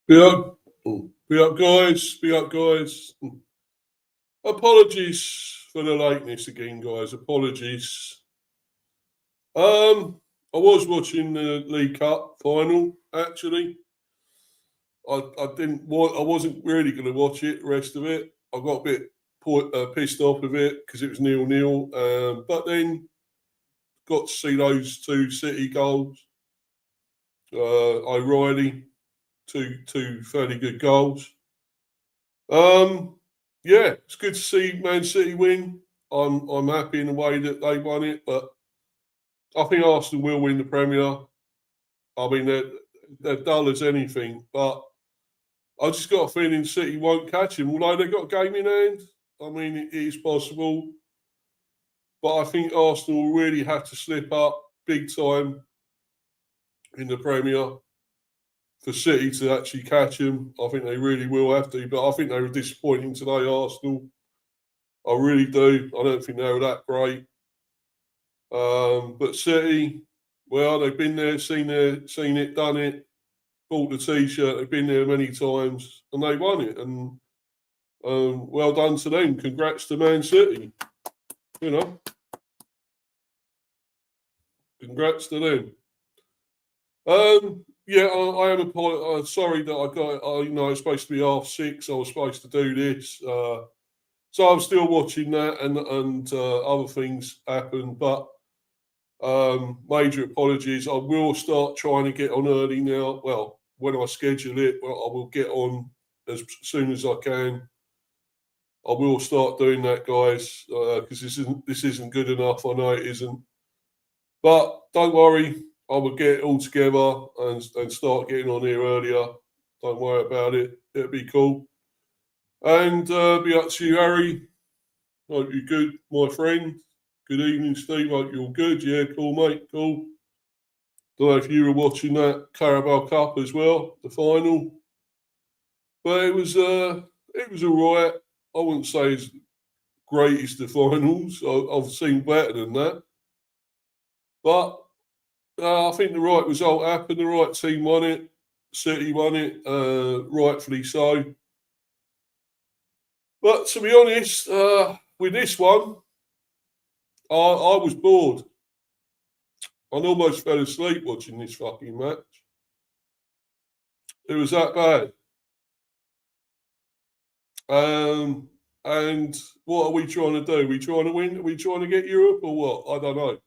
Be up, be up, guys. Be up, guys. Apologies for the lateness again, guys. Apologies. I was watching the League Cup final. Actually, I didn't. I wasn't really going to watch it. The rest of it, I got a bit pissed off with it because it was 0-0. But then got to see those two City goals. O'Reilly, two fairly good goals. Yeah, it's good to see Man City win. I'm happy in the way that they won it, but I think Arsenal will win the Premier. I mean, they're dull as anything, but I just got a feeling City won't catch him. Although they've got a game in hand, I mean, it is possible. But I think Arsenal will really have to slip up big time in the Premier for City to actually catch him. I think they really will have to. But I think they were disappointing today, Arsenal. I really do. I don't think they were that great. But City, well, they've been there, seen it, done it, bought the T-shirt. They've been there many times, and they won it. And well done to them. Congrats to Man City. You know, congrats to them. Yeah, I am sorry that I got. You know, it's supposed to be 6:30. I was supposed to do this. So I'm still watching that, and other things happen. But major apologies. I will start trying to get on early now. Well, when I schedule it, I will get on as soon as I can. I will start doing that, guys, because this isn't good enough. I know it isn't. But don't worry, I will get it all together and start getting on here earlier. Don't worry about it. It'll be cool. And be up to you, Harry. Hope you're good, my friend. Good evening, Steve. Hope you're all good. Yeah, cool, mate. Cool. Don't know if you were watching that Carabao Cup as well, the final. But it was all right. I wouldn't say it's great as the finals. I've seen better than that. But I think the right result happened. The right team won it. City won it, rightfully so. But to be honest, with this one, I was bored. I almost fell asleep watching this fucking match. It was that bad. And what are we trying to do? Are we trying to win? Are we trying to get Europe or what? I don't know.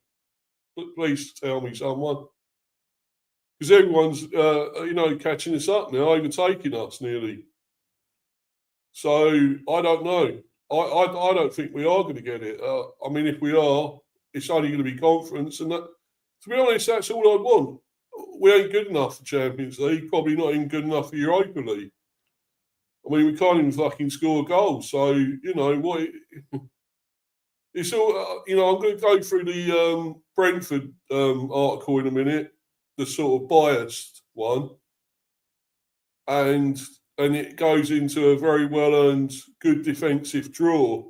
But please tell me, someone. Because everyone's, catching us up now, overtaking us nearly. So I don't know. I don't think we are going to get it. I mean, if we are, it's only going to be conference. And that, to be honest, that's all I'd want. We ain't good enough for Champions League. Probably not even good enough for Europa League. I mean, we can't even fucking score goals. So, you know, what... It's all, I'm going to go through the Brentford article in a minute, the sort of biased one. And it goes into a very well-earned, good defensive draw.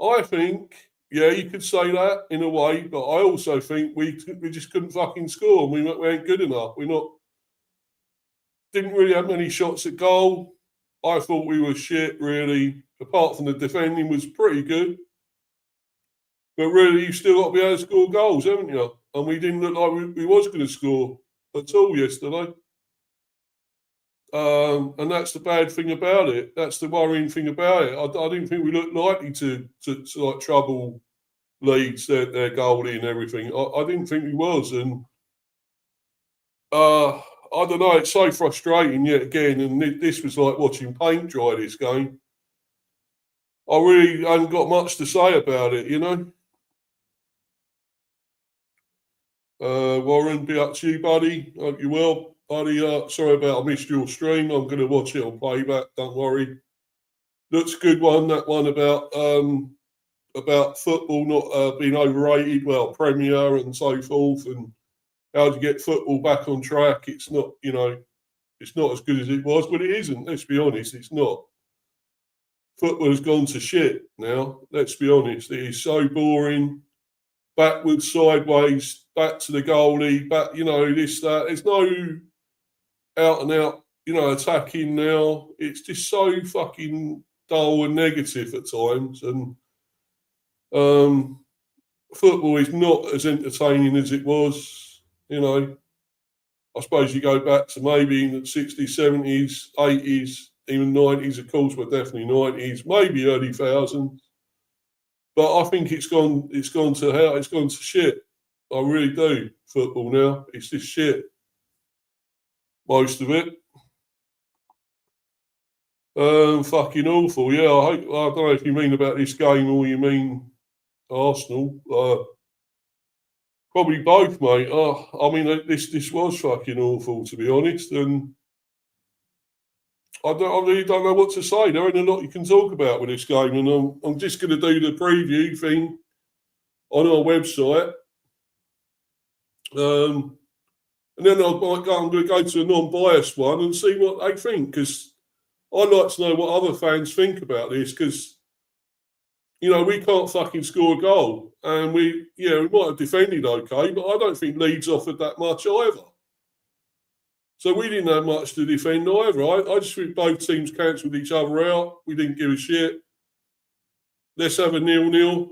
I think, yeah, you could say that in a way, but I also think we just couldn't fucking score. We ain't good enough. Didn't really have many shots at goal. I thought we were shit, really. Apart from the defending was pretty good. But really, you've still got to be able to score goals, haven't you? And we didn't look like we was going to score at all yesterday. And that's the bad thing about it. That's the worrying thing about it. I didn't think we looked likely to like trouble Leeds, their goalie and everything. I didn't think we was. And I don't know, it's so frustrating yet again. And this was like watching paint dry, this game. I really haven't got much to say about it, you know. Warren, be up to you, buddy. Hope you're well, buddy. Sorry about I missed your stream. I'm going to watch it on playback. Don't worry. Looks good one. That one about football not being overrated. Well, Premier and so forth, and how to get football back on track. It's not, it's not as good as it was, but it isn't. Let's be honest, it's not. Football has gone to shit now. Let's be honest. It is so boring. Backwards, sideways, back to the goalie, back, this, that. There's no out and out attacking now. It's just so fucking dull and negative at times. And football is not as entertaining as it was. I suppose you go back to maybe in the 60s, 70s, 80s, even 90s, of course, but definitely 90s, maybe early thousands. But I think it's gone to hell. It's gone to shit. I really do. Football now, it's just shit. Most of it. Fucking awful. Yeah, I don't know if you mean about this game or you mean Arsenal. Probably both, mate. I mean, this was fucking awful, to be honest. And I really don't know what to say. There ain't a lot you can talk about with this game, and I'm just going to do the preview thing on our website. And then I'm going to go to a non-biased one and see what they think, because I'd like to know what other fans think about this, because we can't fucking score a goal, and we might have defended okay, but I don't think Leeds offered that much either. So we didn't have much to defend either. I just think both teams cancelled each other out. We didn't give a shit. Let's have a 0-0.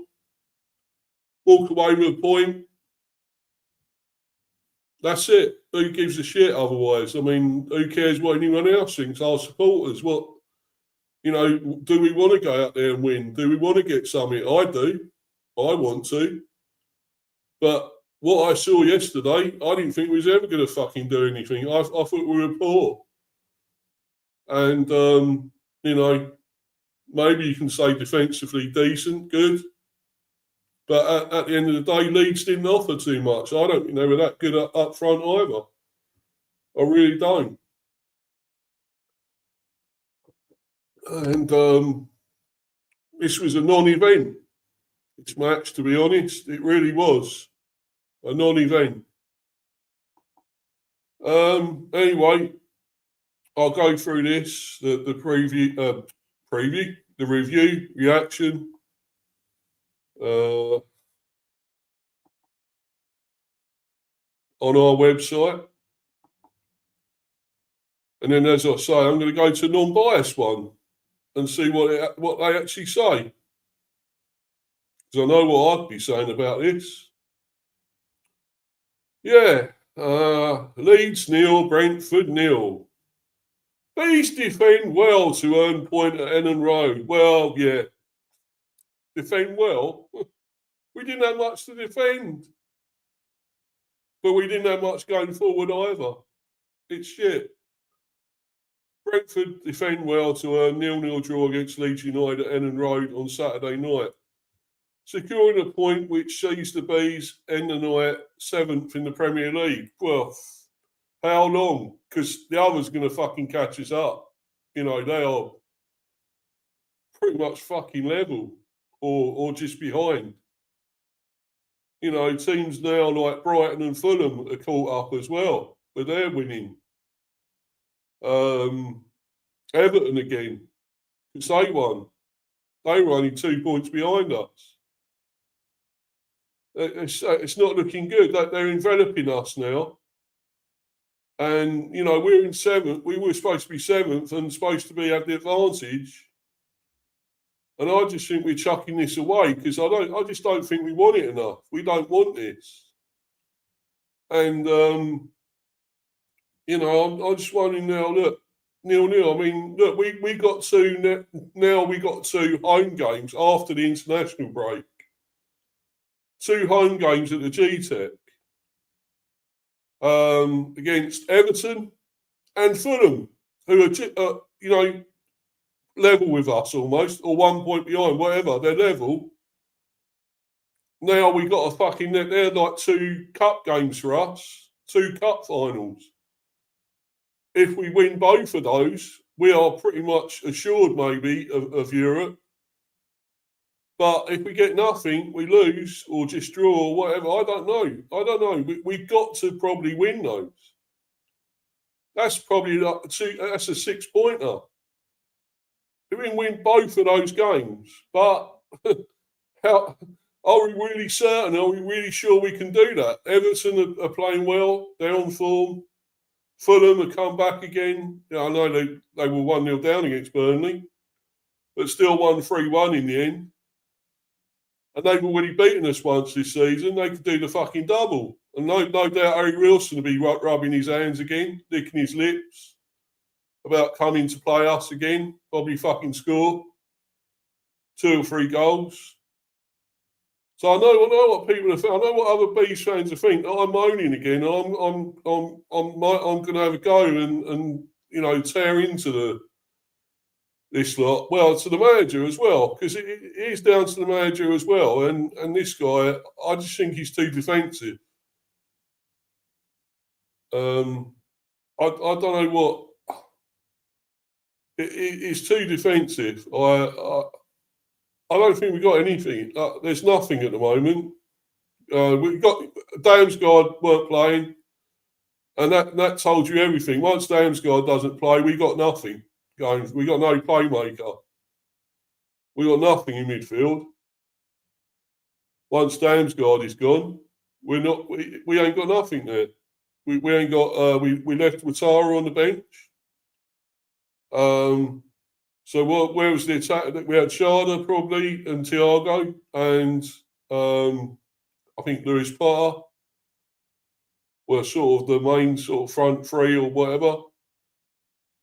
Walk away with a point. That's it. Who gives a shit otherwise? I mean, who cares what anyone else thinks? Our supporters, do we want to go out there and win? Do we want to get something? I do. I want to. But what I saw yesterday, I didn't think we was ever going to fucking do anything. I thought we were poor. And, maybe you can say defensively decent, good. But at the end of the day, Leeds didn't offer too much. I don't think they were that good up front either. I really don't. And this was a non-event, this match, to be honest. It really was a non-event. Anyway, I'll go through this, the preview, the review, reaction. On our website. And then, as I say, I'm going to go to a non-biased one and see what they actually say. Because I know what I'd be saying about this. Yeah, Leeds 0, Brentford 0. Please defend well to earn point at Ennon Road. Well, yeah. Defend well? We didn't have much to defend. But we didn't have much going forward either. It's shit. Brentford defend well to a 0-0 draw against Leeds United at Ennon Road on Saturday night, securing a point which sees the Bees end the night 7th in the Premier League. Well, how long? Because the others are going to fucking catch us up. They are pretty much fucking level or just behind. Teams now like Brighton and Fulham are caught up as well, but they're winning. Everton again, because they won. They were only 2 points behind us. It's not looking good. They're enveloping us now. And, we're in 7th. We were supposed to be 7th and supposed to have the advantage. And I just think we're chucking this away because I just don't think we want it enough. We don't want this. And, I'm just wondering now, look, 0-0. I mean, look, we got two home games after the international break. 2 home games at the GTEC against Everton and Fulham, who are, level with us almost, or 1 point behind, whatever, they're level. Now we got a fucking, they're like 2 cup games for us, 2 cup finals. If we win both of those, we are pretty much assured maybe of Europe. But if we get nothing, we lose or just draw or whatever. I don't know. We've got to probably win those. That's probably that's a 6-pointer. If we can win both of those games, but how are we really certain? Are we really sure we can do that? Everton are playing well. They're on form. Fulham have come back again. I know they were 1-0 down against Burnley, but still won 3-1 in the end. And they've already beaten us once this season. They could do the fucking double. And no doubt Harry Wilson will be rubbing his hands again, licking his lips about coming to play us again. Probably fucking score 2 or 3 goals. So I know what people are thinking. I know what other Bees fans are thinking. I'm moaning again. I'm going to have a go and tear into this lot. Well, to the manager as well, because it is down to the manager as well. And this guy, I just think he's too defensive. I don't know what. It's too defensive. I don't think we've got anything. There's nothing at the moment. We've got Damsgaard weren't playing, and that told you everything. Once Damsgaard doesn't play, we got nothing going. We got no playmaker. We got nothing in midfield. Once Damsgaard is gone, we ain't got nothing there. We ain't got. We left Watara on the bench. So where was the attack? We had Sharda probably and Thiago and I think Lewis Potter were sort of the main sort of front three or whatever.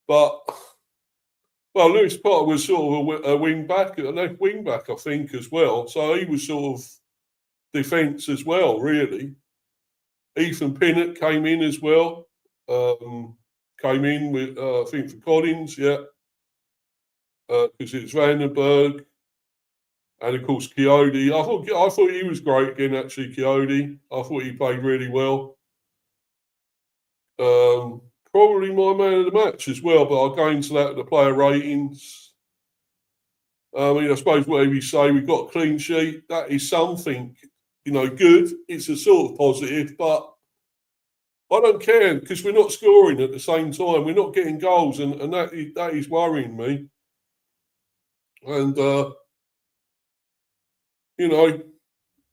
But Lewis Potter was sort of a wing back, a left wing back, I think, as well. So he was sort of defence as well, really. Ethan Pinnock came in as well. Came in with I think for Collins, yeah. Because it's Vandenberg and of course Coyote. I thought he was great again. Actually, Coyote. I thought he played really well. Probably my man of the match as well. But I'll go into that with the player ratings. I suppose whatever you say, we've got a clean sheet. That is something, good. It's a sort of positive, but I don't care because we're not scoring at the same time. We're not getting goals, and that is worrying me. And I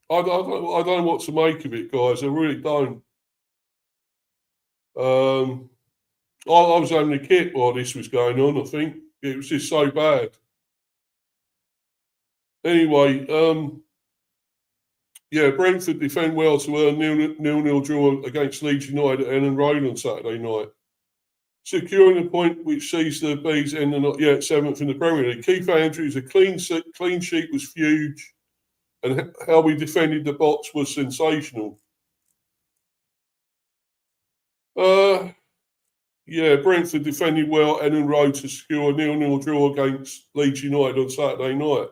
don't know what to make of it, guys. I really don't. I was having a kit while this was going on. I think it was just so bad. Anyway, Brentford defend well to earn 0-0 draw against Leeds United at Ellen Road on Saturday night, securing a point which sees the Bees end the not yet 7th in the Premier League. Keith Andrews, a clean sheet was huge, and how we defended the box was sensational. Brentford defended well, Ellen Road to secure a 0-0 draw against Leeds United on Saturday night.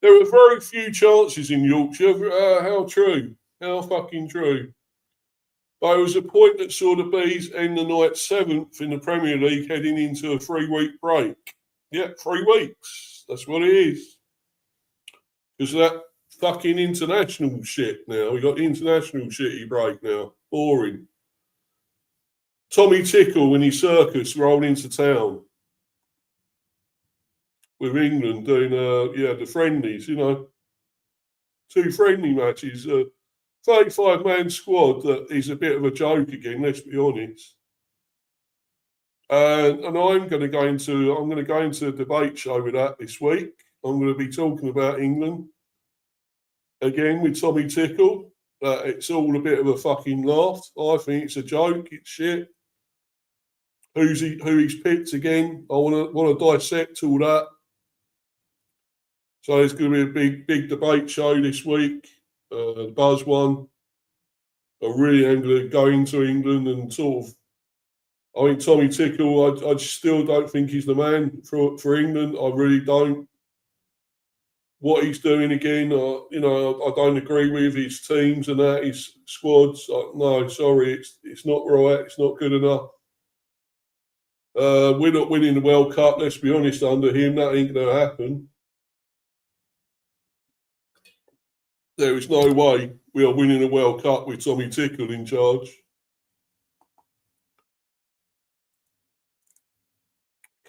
There were very few chances in Yorkshire. How true? How fucking true? But it was a point that saw the Bees end the night 7th in the Premier League, heading into a 3-week break. Yeah, 3 weeks. That's what it is. Because of that fucking international shit now. We got international shitty break now. Boring. Tommy Tickle, when he circus, rolled into town with England doing the friendlies, 2 friendly matches. 35-man squad that is a bit of a joke again, let's be honest. And I'm going to go into a debate show with that this week. I'm going to be talking about England again with Tommy Tickle. It's all a bit of a fucking laugh. I think it's a joke. It's shit. Who he's picked again? I want to dissect all that. So there's going to be a big debate show this week. The Buzz one. I really am going to go into England and sort of. I think Tommy Tickle. I still don't think he's the man for England. I really don't. What he's doing again, I don't agree with his teams and that his squads. No, sorry, it's not right. It's not good enough. We're not winning the World Cup. Let's be honest. Under him, that ain't going to happen. There is no way we are winning a World Cup with Tommy Tickle in charge.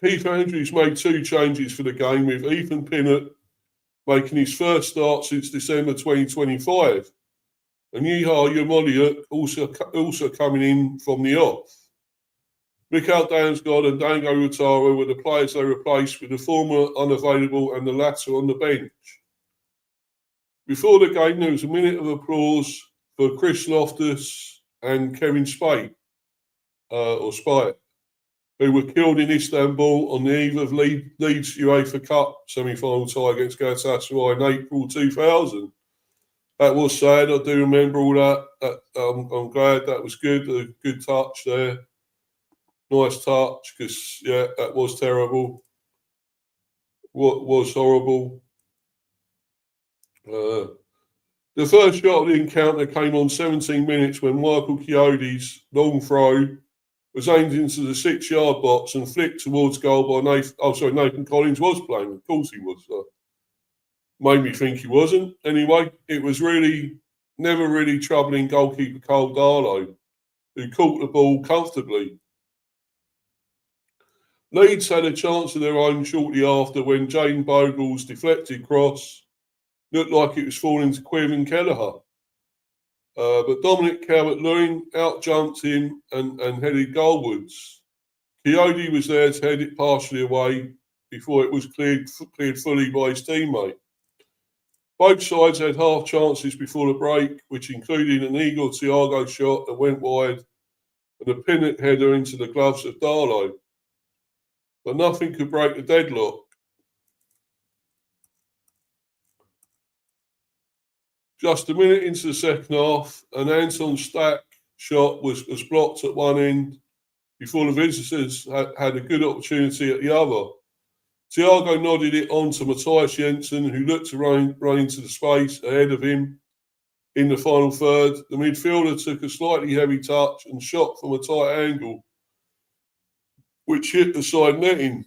Keith Andrews made 2 changes for the game, with Ethan Pinnock making his first start since December 2025. And Yeha Yamoliuk also coming in from the off. Mikhail Damsgaard and Dango Rutaro were the players they replaced, with the former unavailable and the latter on the bench. Before the game, there was a minute of applause for Chris Loftus and Kevin Spate, who were killed in Istanbul on the eve of Leeds UEFA Cup semi-final tie against Galatasaray in April 2000. That was sad. I do remember all that. I'm glad that was good. A good touch there. Nice touch, because, yeah, that was terrible. What was horrible. The first shot of the encounter came on 17 minutes when Michael Chiodi's long throw was aimed into the 6-yard box and flicked towards goal by Nathan Collins was playing. Of course he was. Made me think he wasn't. Anyway, it was never really troubling goalkeeper Carl Darlow, who caught the ball comfortably. Leeds had a chance of their own shortly after when Jane Bogle's deflected cross looked like it was falling to Quivin Kelleher. But Dominic Calvert-Lewin out-jumped him and headed goalwards. Chiodi was there to head it partially away before it was cleared fully by his teammate. Both sides had half chances before the break, which included an Igor Thiago shot that went wide and a pin header into the gloves of Darlow. But nothing could break the deadlock. Just a minute into the second half, an Anton Stack shot was blocked at one end before the visitors had a good opportunity at the other. Thiago nodded it on to Matthias Jensen, who looked to run into the space ahead of him in the final third. The midfielder took a slightly heavy touch and shot from a tight angle, which hit the side netting.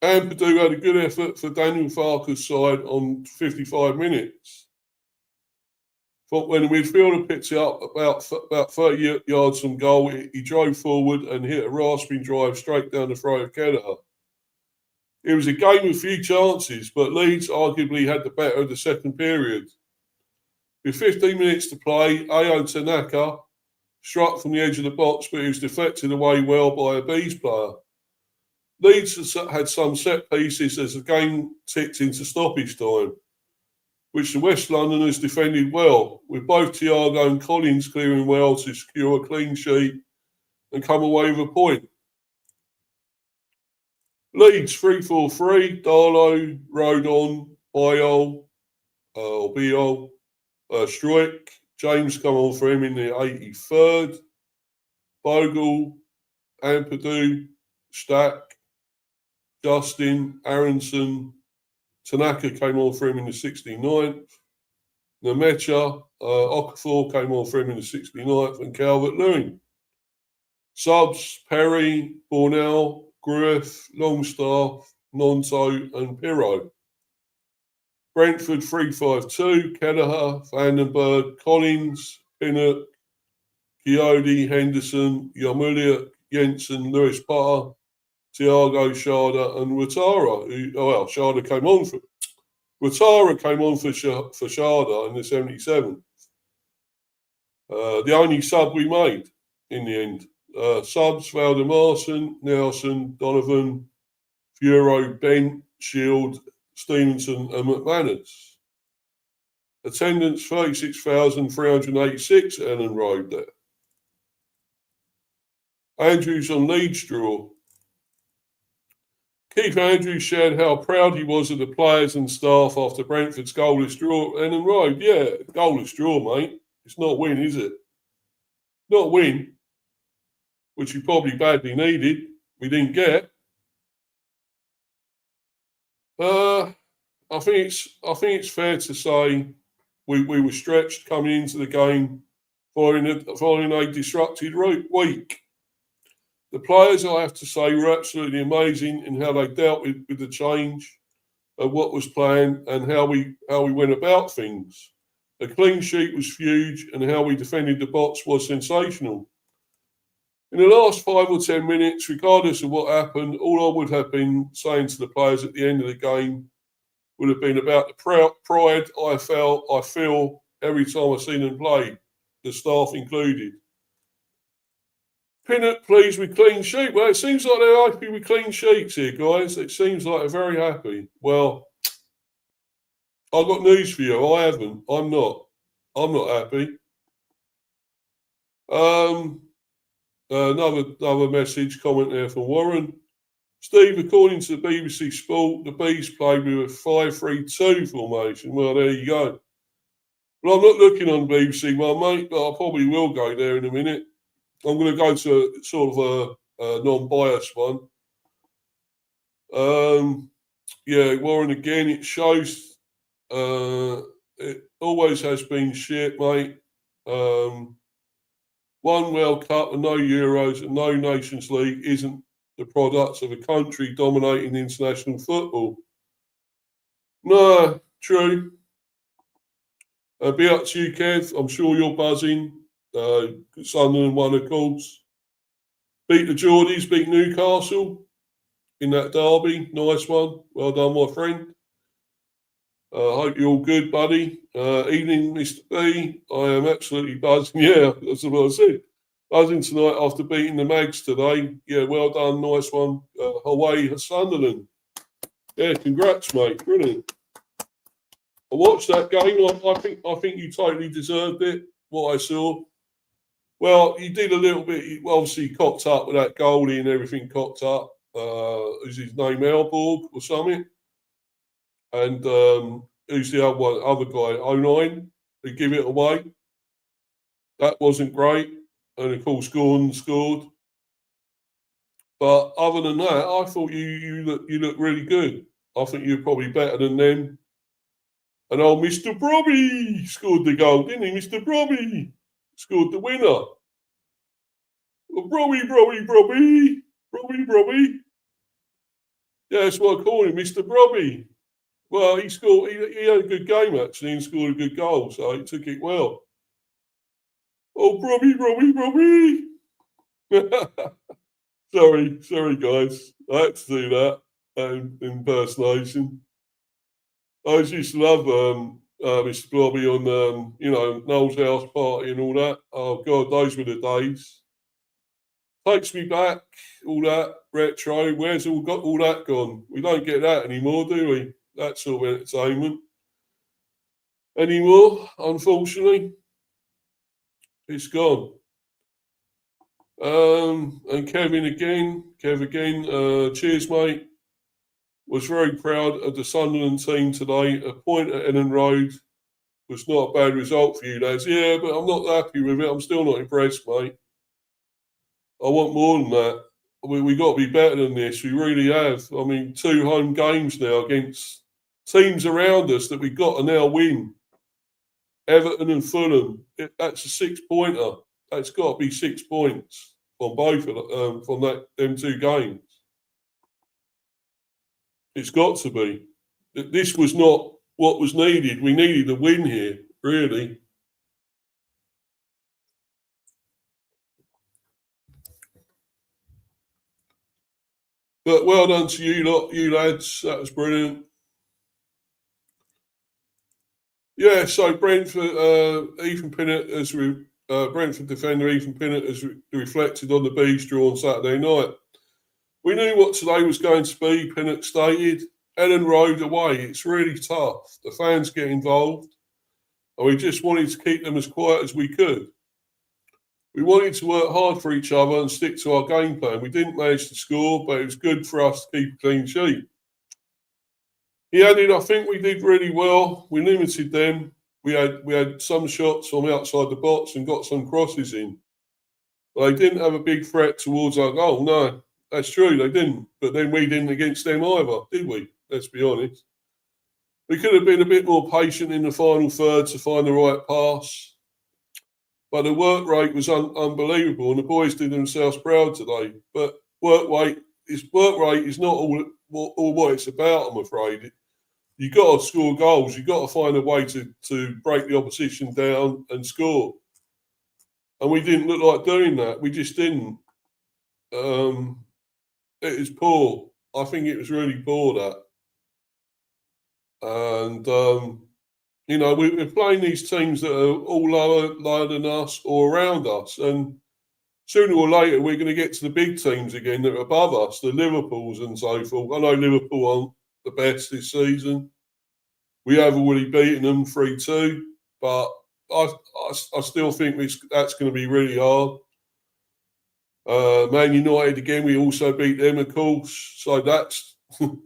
Ampadu had a good effort for Daniel Farker's side on 55 minutes. But when the midfielder picked it up about 30 yards from goal, he drove forward and hit a rasping drive straight down the throat of Kelleher. It was a game with few chances, but Leeds arguably had the better of the second period. With 15 minutes to play, Ayo Tanaka struck from the edge of the box, but he was deflected away well by a Bees player. Leeds had some set pieces as the game ticked into stoppage time, which the West Londoners defended well, with both Thiago and Collins clearing well to secure a clean sheet and come away with a point. Leeds 3-4-3, Darlow, Rodon, Biol, Struik. James come on for him in the 83rd. Bogle, Ampadu, Stack, Justin, Aronson. Tanaka came on for him in the 69th. Nemecha, Okafor came on for him in the 69th, and Calvert-Lewin. Subs, Perry, Bornell, Grueff, Longstaff, Nonto, and Pirro. Brentford 3-5-2, Kelleher, Vandenberg, Collins, Pinnock, Chiodi, Henderson, Yarmouliak, Jensen, Lewis Potter, Thiago, Sharda, and Watara. Sharda came on for Watara came on for Sharda in the 77th. The only sub we made in the end. Subs, Valdemarson, Nelson, Donovan, Furo, Bent, Shield, Stevenson, and McManus. Attendance 36,386 at Ellen Road there. Andrews on Leeds draw. Keith Andrews shared how proud he was of the players and staff after Brentford's goalless draw at Ellen Road. Yeah, goalless draw, mate. It's not a win, is it? Not a win, which we probably badly needed. We didn't get. I think it's fair to say we were stretched coming into the game following a disrupted week. The players, I have to say, were absolutely amazing in how they dealt with the change of what was planned and how we went about things. A clean sheet was huge, and how we defended the box was sensational. In the last 5 or 10 minutes, regardless of what happened, all I would have been saying to the players at the end of the game would have been about the pride I feel every time I see them play, the staff included. Pinnock pleased with clean sheet. Well, it seems like they're happy with clean sheets here, guys. It seems like they're very happy. Well, I've got news for you. I haven't. I'm not. I'm not happy. Another message, comment there from Warren. Steve, according to the BBC Sport, the Bees played with a 5-3-2 formation. Well, there you go. But I'm not looking on BBC One, mate, but I probably will go there in a minute. I'm going to go to sort of a non-biased one. Yeah, Warren again, it shows it always has been shit, mate. One World Cup and no Euros and no Nations League isn't the products of a country dominating international football. No, true. Be up to you, Kev. I'm sure you're buzzing. Sunderland won, of course. Beat the Geordies, beat Newcastle in that derby. Nice one. Well done, my friend. Hope you're all good, buddy. Evening, Mr. B. I am absolutely buzzing. Yeah, that's what I said. Buzzing tonight after beating the Mags today. Yeah, well done. Nice one. Away, Sunderland. Yeah, congrats, mate. Brilliant. I watched that game. I think you totally deserved it. What I saw. Well, you did a little bit. You obviously cocked up with that goalie and everything. Cocked up. Is his name Elborg or something? And who's the other guy? 09, who give it away. That wasn't great. And of course, Gordon scored. But other than that, I thought you look really good. I think you're probably better than them. And old Mr. Brobby scored the goal, didn't he? Mr. Brobby scored the winner. Well, Brobby. Yeah, that's what I call him, Mr. Brobby. Well, he scored. He had a good game actually, and scored a good goal, so he took it well. Oh, Brobby. sorry, guys. I had to do that impersonation. I used to love Mr. Brobby on Noel's house party and all that. Oh God, those were the days. Takes me back, all that retro. Where's all that gone? We don't get that anymore, do we? That sort of entertainment anymore, unfortunately. It's gone. And Kev again. Cheers, mate. Was very proud of the Sunderland team today. A point at Ellen Road was not a bad result for you, lads. Yeah, but I'm not happy with it. I'm still not impressed, mate. I want more than that. We got to be better than this. We really have. I mean, 2 home games now against teams around us that we've got to now win. Everton and Fulham. That's a 6-pointer. That's got to be 6 points from both of from them 2 games. It's got to be. This was not what was needed. We needed a win here, really. But well done to you lads. That was brilliant. Yeah, so Brentford, Ethan Pinnock Brentford defender Ethan Pinnock has reflected on the Bees draw on Saturday night. We knew what today was going to be, Pinnock stated. Ellen Road away, it's really tough. The fans get involved, and we just wanted to keep them as quiet as we could. We wanted to work hard for each other and stick to our game plan. We didn't manage to score, but it was good for us to keep a clean sheet. He added, I think we did really well. We limited them. We had some shots from outside the box and got some crosses in. But they didn't have a big threat towards our goal. No, that's true, they didn't. But then we didn't against them either, did we? Let's be honest. We could have been a bit more patient in the final third to find the right pass. But the work rate was unbelievable, and the boys did themselves proud today. But work rate is not all what it's about, I'm afraid. You've got to score goals. You've got to find a way to break the opposition down and score. And we didn't look like doing that. We just didn't. It was poor. I think it was really poor, that. And, we're playing these teams that are all lower than us or around us. And sooner or later we're going to get to the big teams again that are above us, the Liverpools and so forth. I know Liverpool aren't the best this season. We have already beaten them 3-2, but I still think that's going to be really hard. Man United again, we also beat them, of course. So that's, but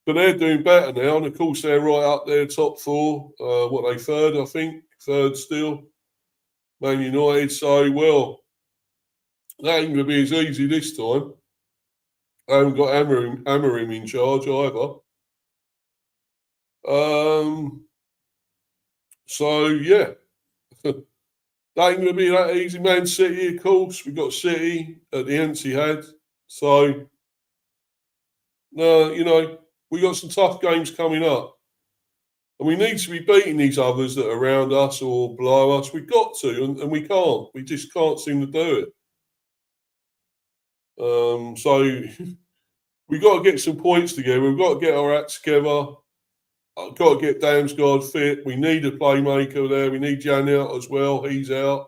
they're doing better now, and of course they're right up there, top four. What they third, I think, third still. Man United. So well, that ain't going to be as easy this time. I haven't got Amorim in charge either. So yeah. That ain't going to be that easy. Man City, of course. We've got City at the Etihad. So, no, you know, we got some tough games coming up. And we need to be beating these others that are around us or below us. We've got to, and we can't. We just can't seem to do it. So, we've got to get some points together. We've got to get our acts together. I've got to get Damsgaard fit. We need a playmaker there. We need Jan out as well. He's out.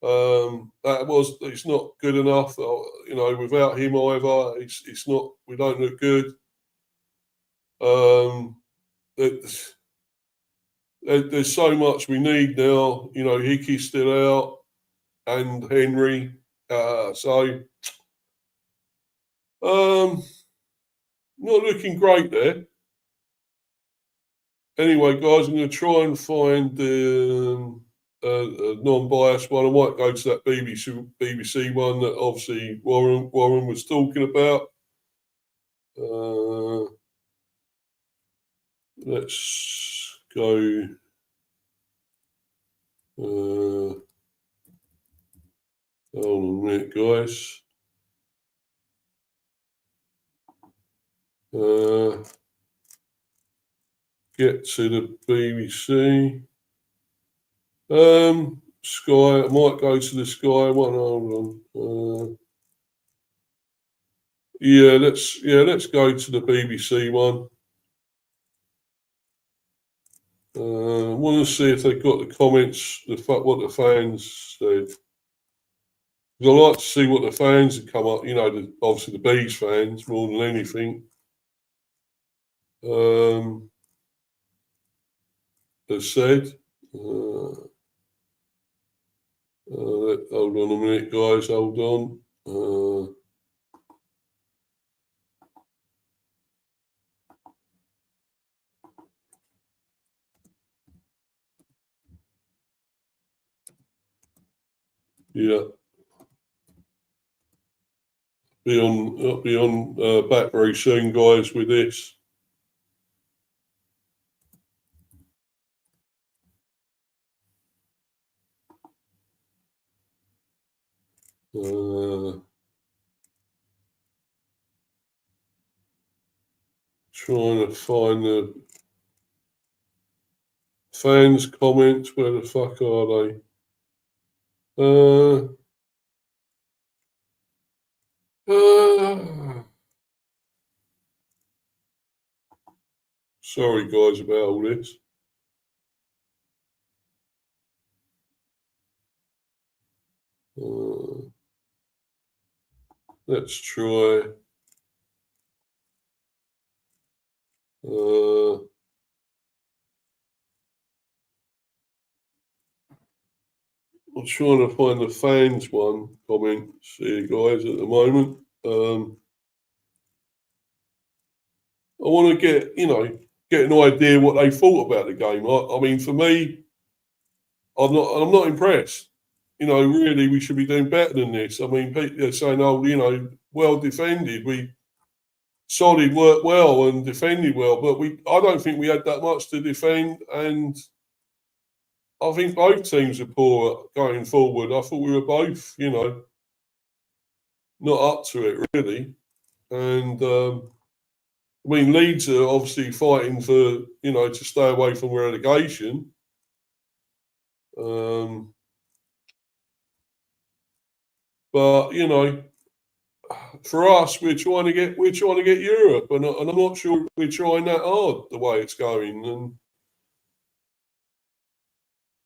It's not good enough, you know, without him either. It's not, we don't look good. There's so much we need now, you know, Hickey's still out and Henry. Not looking great there. Anyway, guys, I'm going to try and find the non-biased one. I might go to that BBC one that obviously Warren was talking about. Let's go. Hold on a minute, guys. Get to the BBC. Sky. I might go to the Sky one. Hold on. Let's go to the BBC one. I want to see if they've got the comments, what the fans said. Because I like to see what the fans have come up. You know, obviously the Bees fans more than anything. Have said. Hold on a minute, guys. Hold on. Yeah. I'll be on back very soon, guys, with this. Trying to find the fans' comments. Where the fuck are they? Sorry, guys, about all this. Let's try. I'm trying to find the fans one comments here, guys, at the moment. I want to get an idea what they thought about the game. I mean, for me, I'm not impressed. You know, really, we should be doing better than this. I mean, people are saying, "Oh, you know, well defended. Solid, worked well and defended well," but I don't think we had that much to defend, and I think both teams are poor going forward. I thought we were both, you know, not up to it really, and I mean, Leeds are obviously fighting for, you know, to stay away from relegation. But you know, for us, we're trying to get Europe, and I'm not sure we're trying that hard the way it's going. And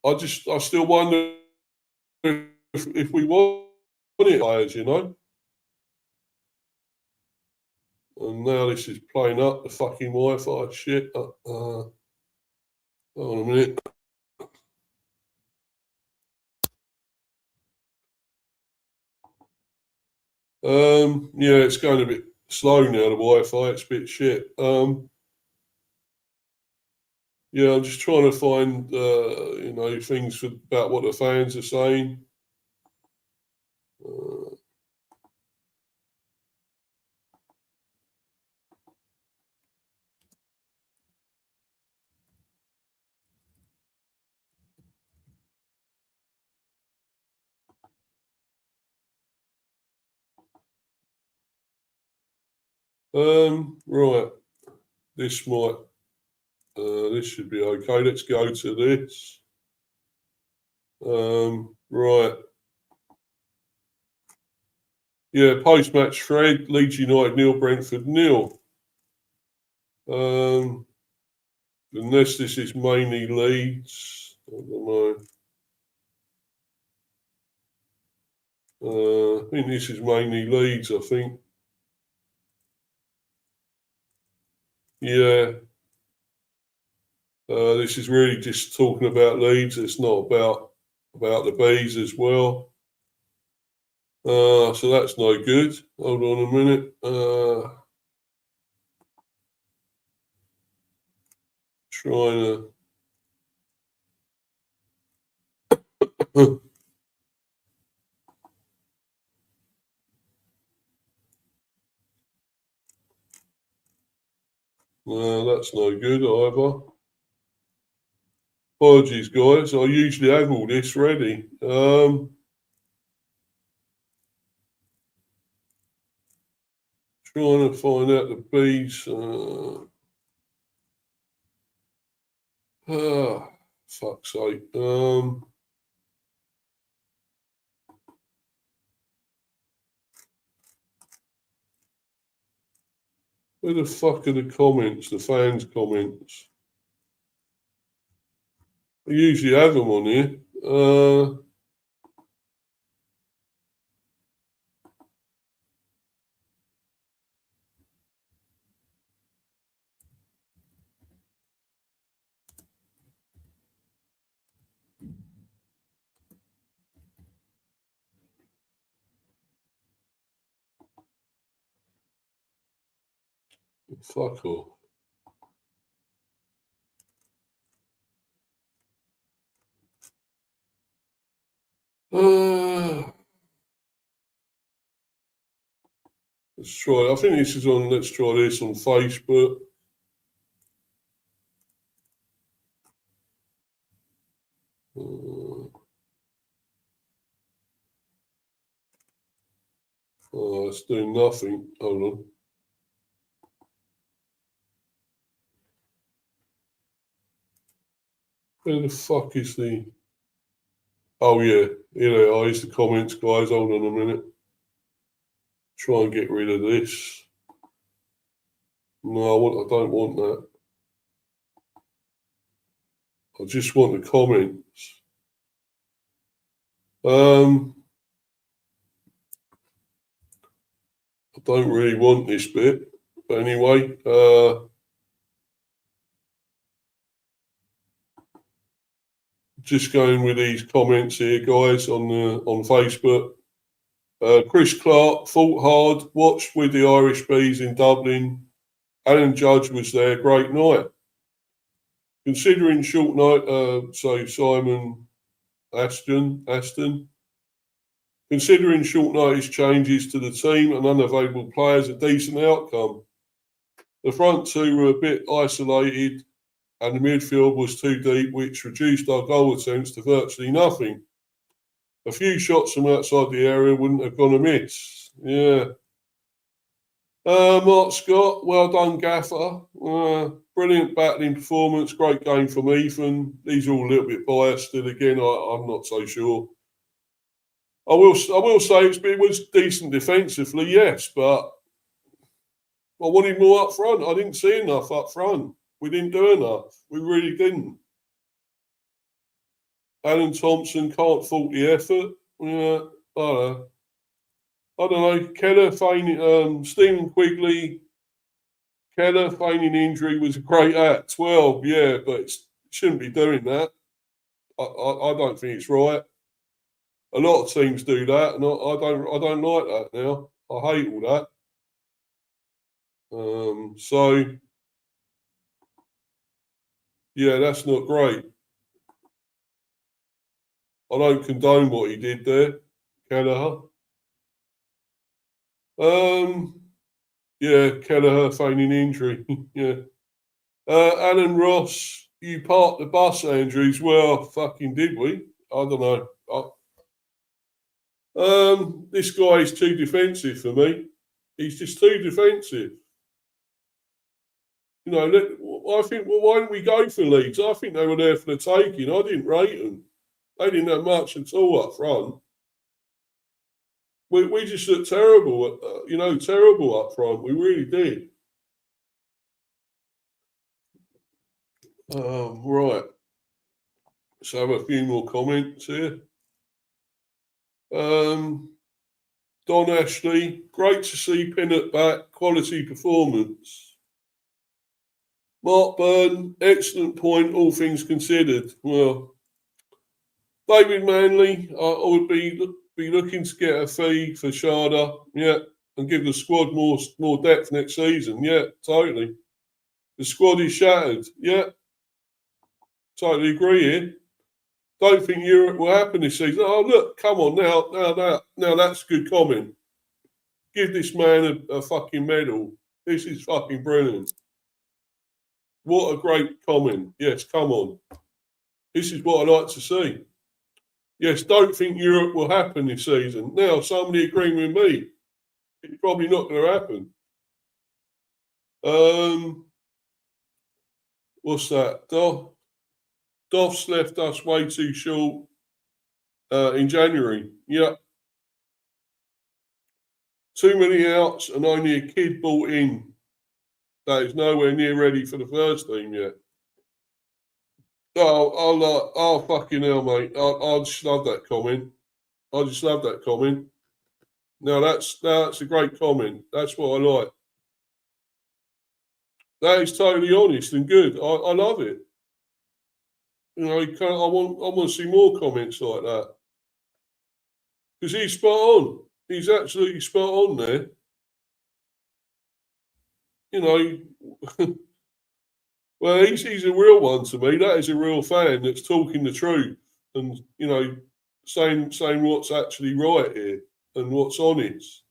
I still wonder if if we want it, players, you know. And now this is playing up the fucking Wi-Fi shit. Hold on a minute. Yeah, it's going a bit slow now, the Wi-Fi. It's a bit shit. Yeah, I'm just trying to find, you know, things about what the fans are saying. Right. This might, this should be okay. Let's go to this. Right. Yeah, post-match thread, Leeds United 0, Brentford 0. Unless this is mainly Leeds, I don't know. I think this is mainly Leeds, I think. Yeah. This is really just talking about Leeds. It's not about the bees as well. So that's no good. Hold on a minute. Trying to. No, that's no good either. Apologies, guys. I usually have all this ready. Trying to find out the bees. Fuck's sake. Where the fuck are the comments? The fans' comments. I usually have them on here. Fuck off. Let's try. I think this is on. Let's try this on Facebook. It's doing nothing. Hold on. Where the fuck is the? Oh yeah, here they are. Here's the comments, guys. Hold on a minute. Try and get rid of this. No, I don't want that. I just want the comments. I don't really want this bit, but anyway. Just going with these comments here, guys, on Facebook. Chris Clark fought hard, watched with the Irish Bees in Dublin. Alan Judge was there, great night. Considering short night, so Simon Aston. Considering short notice changes to the team and unavailable players, a decent outcome. The front two were a bit isolated and the midfield was too deep, which reduced our goal attempts to virtually nothing. A few shots from outside the area wouldn't have gone amiss. Yeah. Mark Scott, well done, Gaffer. Brilliant battling performance, great game from Ethan. These are all a little bit biased still again, I'm not so sure. I will say it was decent defensively, yes, but I wanted more up front. I didn't see enough up front. We didn't do enough. We really didn't. Alan Thompson can't fault the effort. Yeah, I don't know. Keller feigning, Stephen Quigley, Keller feigning injury was a great act. Well, yeah, but it shouldn't be doing that. I don't think it's right. A lot of teams do that, and I don't like that now. I hate all that. So yeah, that's not great. I don't condone what he did there, Kelleher. Um, yeah, Kelleher feigning injury. Yeah. Alan Ross, you parked the bus, Andrews. Well, fucking did we? I don't know. This guy is too defensive for me. He's just too defensive. You know, I think, well, why didn't we go for Leeds? I think they were there for the taking. I didn't rate them. They didn't have much at all up front. We just looked terrible, terrible up front. We really did. Right. Let's have a few more comments here. Don Ashley, great to see Pinnock back. Quality performance. Mark Byrne, excellent point, all things considered. Well, David Manley, I would be looking to get a fee for Sharda, yeah, and give the squad more depth next season. Yeah, totally. The squad is shattered. Yeah, totally agree here. Don't think Europe will happen this season. Oh, look, come on now, that's a good comment. Give this man a fucking medal. This is fucking brilliant. What a great comment. Yes, come on. This is what I like to see. Yes, don't think Europe will happen this season. Now, somebody agreeing with me. It's probably not going to happen. What's that? Doff's left us way too short in January. Yeah. Too many outs and only a kid bought in that is nowhere near ready for the first team yet. Oh, fucking hell, mate. I just love that comment. I just love that comment. Now that's a great comment. That's what I like. That is totally honest and good. I love it. You know, I want to see more comments like that because he's spot on. He's absolutely spot on there. You know, well, he's a real one to me. That is a real fan that's talking the truth and saying what's actually right here and what's honest.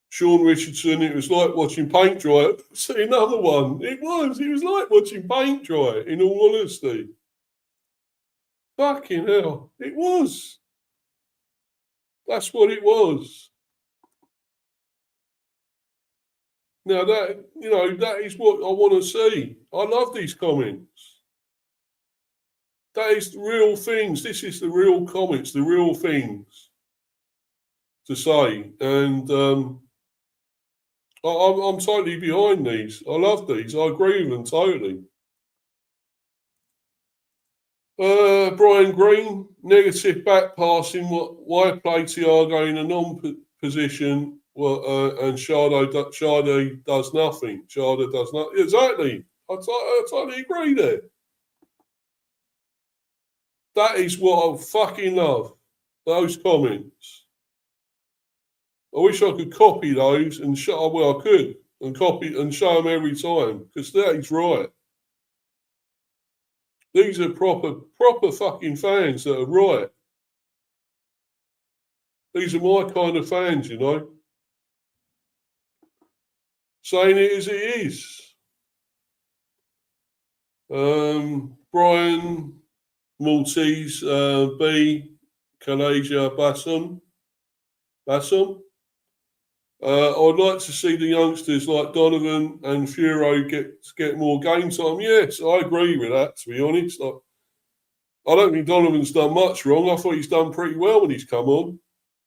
Sean Richardson, it was like watching paint dry. See, another one. It was like watching paint dry, in all honesty. Fucking hell. It was. That's what it was. Now that is what I want to see. I love these comments. That is the real things. This is the real comments, the real things to say. And I'm totally behind these. I love these. I agree with them totally. Brian Green, negative back passing. Why play Thiago in a non-position? And Sade does nothing. Sade does not exactly. I totally agree there. That is what I fucking love. Those comments. I wish I could copy those and show. Well, I could and copy and show them every time because that is right. These are proper fucking fans that are right. These are my kind of fans, you know. Saying it as it is. Brian Maltese, B, Kalasia Bassam. I'd like to see the youngsters like Donovan and Furo get more game time. Yes, I agree with that, to be honest. I don't think Donovan's done much wrong. I thought he's done pretty well when he's come on.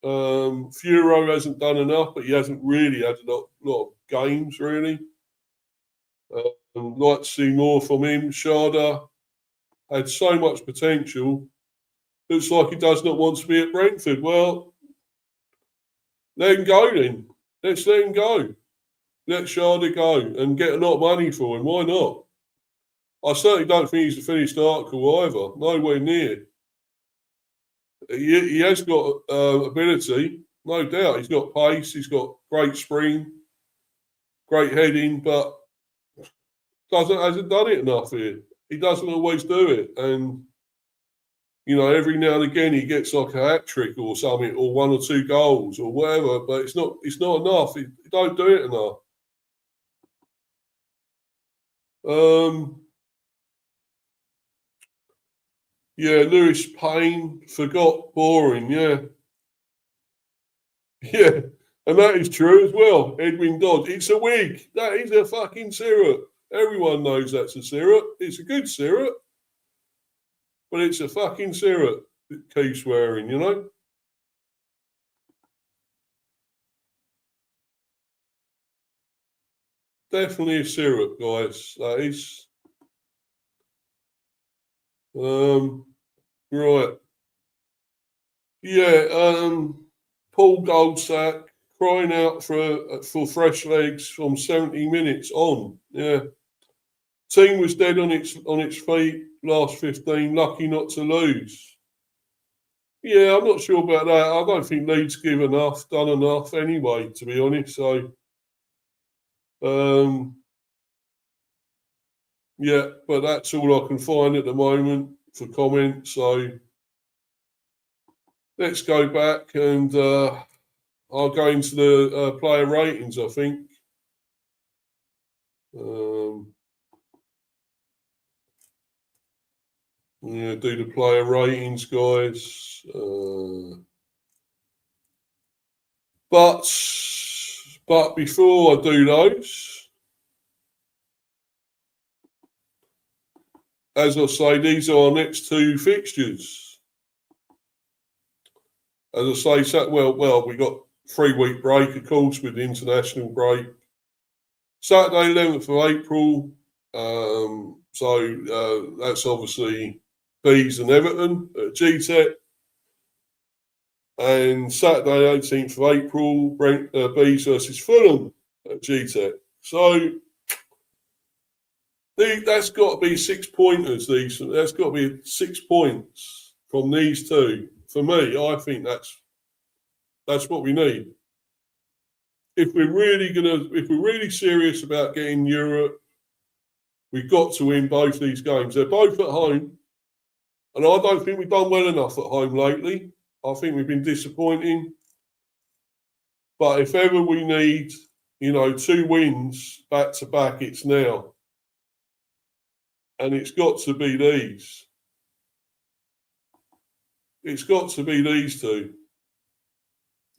Furo hasn't done enough, but he hasn't really had a lot of games, really. Like to see more from him. Sharda, had so much potential. Looks like he does not want to be at Brentford. Well, let him go then. Let's let him go. Let Sharda go and get a lot of money for him. Why not? I certainly don't think he's a finished article either. Nowhere near. He has got ability, no doubt. He's got pace. He's got great spring, great heading, but hasn't done it enough here. He doesn't always do it, and every now and again he gets like a hat trick or something, or 1 or 2 goals or whatever. But it's not enough. He don't do it enough. Yeah, Lewis Payne forgot boring. Yeah, yeah, and that is true as well. Edwin Dodd, it's a wig. That is a fucking syrup. Everyone knows that's a syrup. It's a good syrup, but it's a fucking syrup that keeps wearing. Definitely a syrup, guys. That is. Right. Yeah. Paul Goldsack crying out for fresh legs from 70 minutes on. Yeah. Team was dead on its feet last 15. Lucky not to lose. Yeah, I'm not sure about that. I don't think Leeds done enough anyway, to be honest. So, yeah, but that's all I can find at the moment for comment. So let's go back and I'll go into the player ratings, I think. Yeah, do the player ratings, guys. But before I do those, as I say, these are our next 2 fixtures. As I say, so, well, we got 3-week break, of course, with the international break. Saturday, 11th of April. So that's obviously Bees and Everton at GTEC. And Saturday, 18th of April, Bees versus Fulham at GTEC. So that's got to be 6 pointers. That's got to be 6 points from these 2. For me, I think that's what we need. If we're really serious about getting Europe, we've got to win both these games. They're both at home, and I don't think we've done well enough at home lately. I think we've been disappointing. But if ever we need, 2 wins back to back, it's now. And it's got to be these. It's got to be these 2.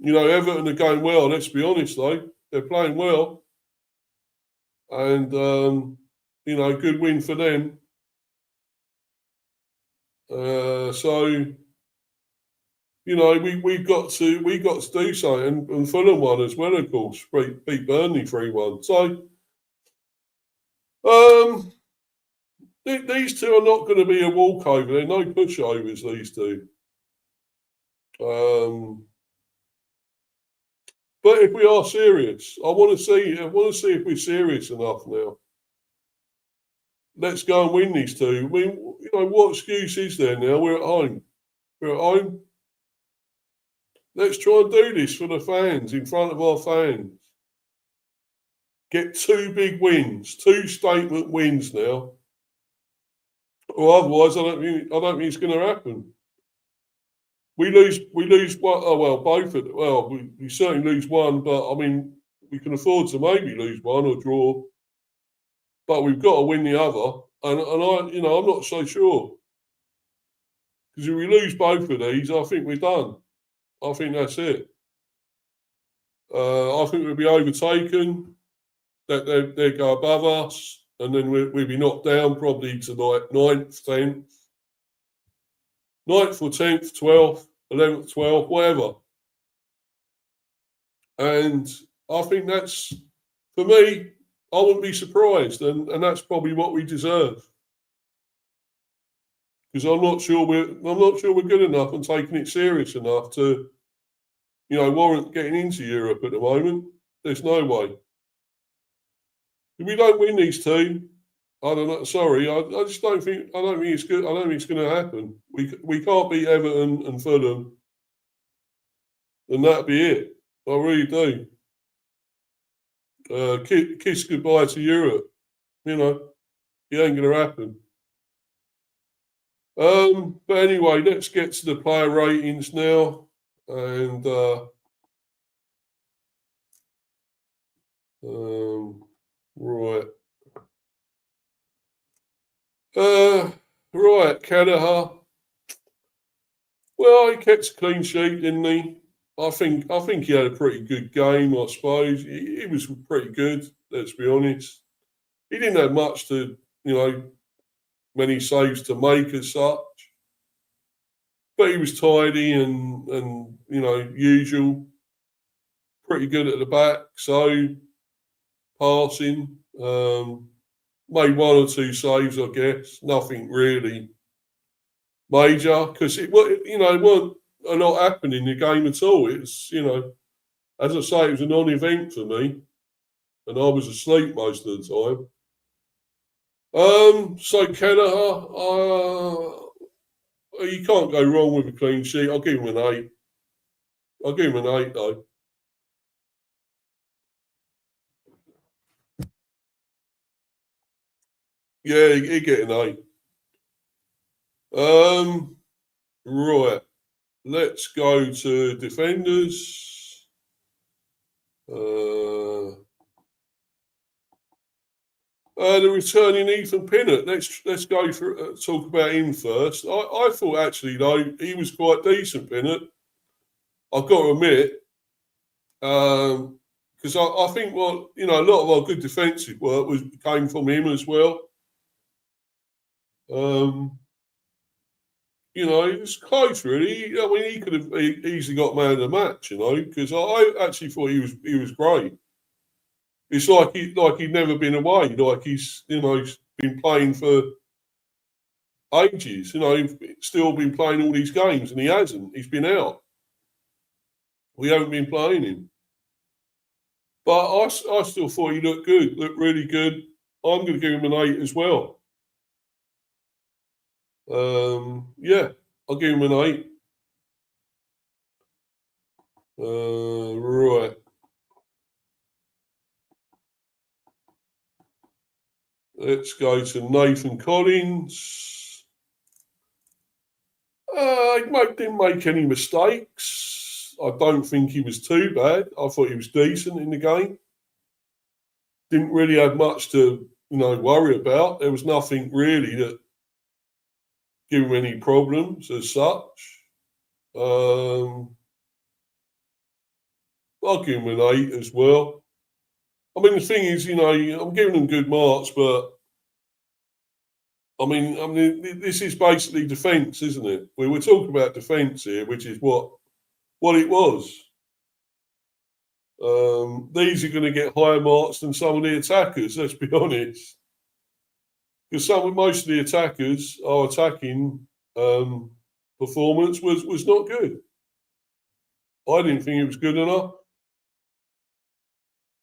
Everton are going well. Let's be honest, though. They're playing well. And, good win for them. So, we've got to do something. And Fulham won as well, of course. Beat Burnley 3-1. So, these 2 are not going to be a walkover. They're no pushovers, these 2. But if we are serious, I want to see if we're serious enough now. Let's go and win these 2. I mean, what excuse is there now? We're at home. Let's try and do this for the fans, in front of our fans. Get 2 big wins, 2 statement wins now. Or otherwise, I don't think it's going to happen. We lose one. Oh well, both. We certainly lose one, but I mean, we can afford to maybe lose one or draw. But we've got to win the other, and I'm not so sure, because if we lose both of these, I think we're done. I think that's it. I think we'll be overtaken. That they go above us, and then we'll be knocked down probably to like 9th, 10th. 9th or 10th, 12th, 11th, 12th, whatever. And I think that's, for me, I wouldn't be surprised. And that's probably what we deserve. because I'm not sure we're good enough and taking it serious enough to, warrant getting into Europe at the moment. There's no way. If we don't win these two, I don't know. Sorry, I just don't think. I don't think it's good. I don't think it's going to happen. We can't beat Everton and Fulham, and that'll be it. I really do. Kiss goodbye to Europe. It ain't going to happen. But anyway, let's get to the player ratings now, and right. Right, Kelleher. Well, he kept a clean sheet, didn't he? I think he had a pretty good game. I suppose he was pretty good. Let's be honest. He didn't have much to, many saves to make as such, but he was tidy and usual. Pretty good at the back. So passing, made one or two saves, I guess. Nothing really major because it weren't a lot happening in the game at all. It's as I say, it was a non-event for me, and I was asleep most of the time. So Kelleher, you can't go wrong with a clean sheet. I'll give him an 8. I'll give him an 8 though. Yeah, he get an 8. Right. Let's go to defenders. The returning Ethan Pinnock. Let's go for talk about him first. I thought actually though he was quite decent, Pinnock. I've got to admit, because I think a lot of our good defensive work came from him as well. It's close really. I mean, he could have easily got man of the match, because I actually thought he was great. It's like he'd never been away, like he's been playing for ages. Still been playing all these games, and he hasn't. He's been out. We haven't been playing him. But I still thought he looked good, looked really good. I'm going to give him an 8 as well. Yeah, I'll give him an 8. Right. Let's go to Nathan Collins. He didn't make any mistakes. I don't think he was too bad. I thought he was decent in the game. Didn't really have much to, worry about. There was nothing really that gave him any problems as such. I'll give him an 8 as well. I mean, the thing is, I'm giving them good marks, but I mean, this is basically defence, isn't it? We were talking about defence here, which is what it was. These are going to get higher marks than some of the attackers. Let's be honest, because most of the attackers, our attacking performance was not good. I didn't think it was good enough.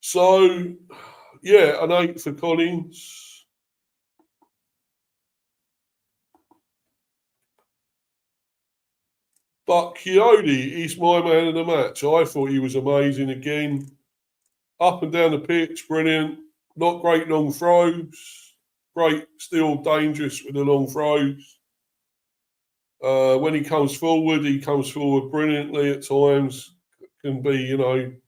So, yeah, an 8 for Collins. But Coyote is my man of the match. I thought he was amazing again. Up and down the pitch, brilliant. Not great long throws. Great, still dangerous with the long throws. When he comes forward brilliantly at times. Can be,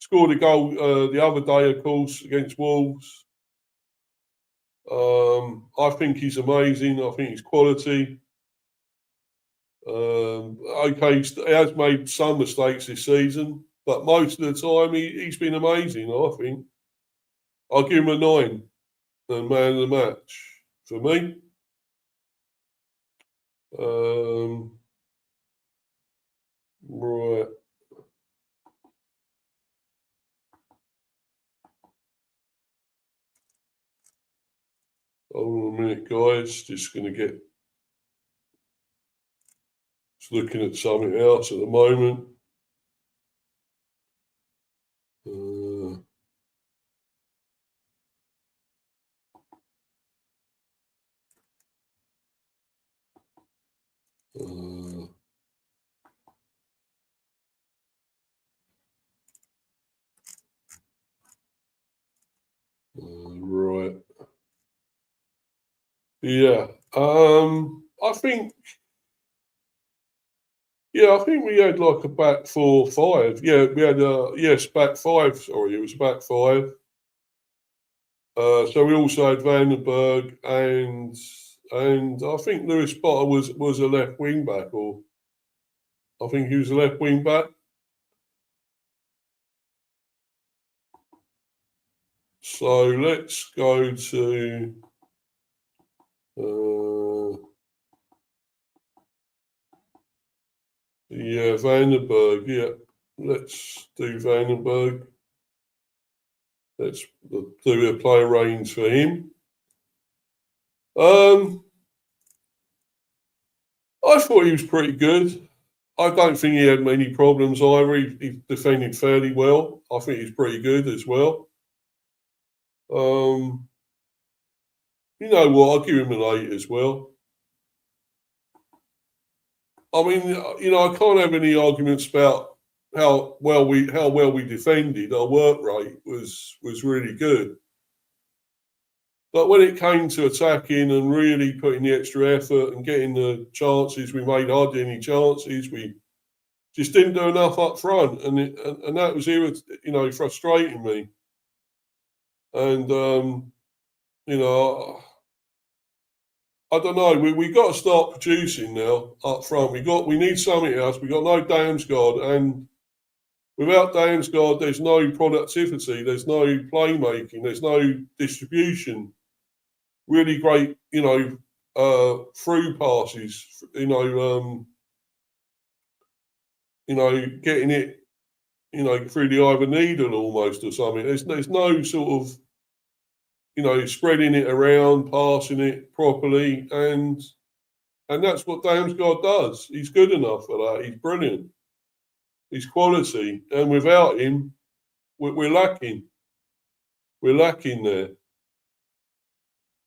scored a goal the other day, of course, against Wolves. I think he's amazing. I think he's quality. Okay, he has made some mistakes this season, but most of the time he's been amazing, I think. I'll give him a 9 and man of the match for me. Right. Hold on a minute, guys. Just going to get Just looking at something else at the moment. Right. Yeah. I think. Yeah, I think we had like a back 4-5. Yeah, we had yes, back five. Sorry, it was back five. So we also had Vandenberg and I think Lewis Potter was a left wing back, or I think he was a left wing back. So let's go to yeah, Vandenberg. Yeah, let's do Vandenberg. Let's do a play range for him. I thought he was pretty good. I don't think he had many problems either. He defended fairly well. I think he's pretty good as well. You know what? I'll give him an 8 as well. I mean, you know, I can't have any arguments about how well we defended. Our work rate was really good. But when it came to attacking and really putting the extra effort and getting the chances, we made hardly any chances. We just didn't do enough up front, and that was frustrating me. And you know, I don't know. We got to start producing now up front. We need something else. We got no Damsgaard, and without Damsgaard, there's no productivity. There's no playmaking. There's no distribution. Really great, through passes. Getting it, through the eye of a needle almost or something. There's no sort of spreading it around, passing it properly, and that's what Damsgaard does. He's good enough for that. He's brilliant. He's quality, and without him, we're lacking. We're lacking there.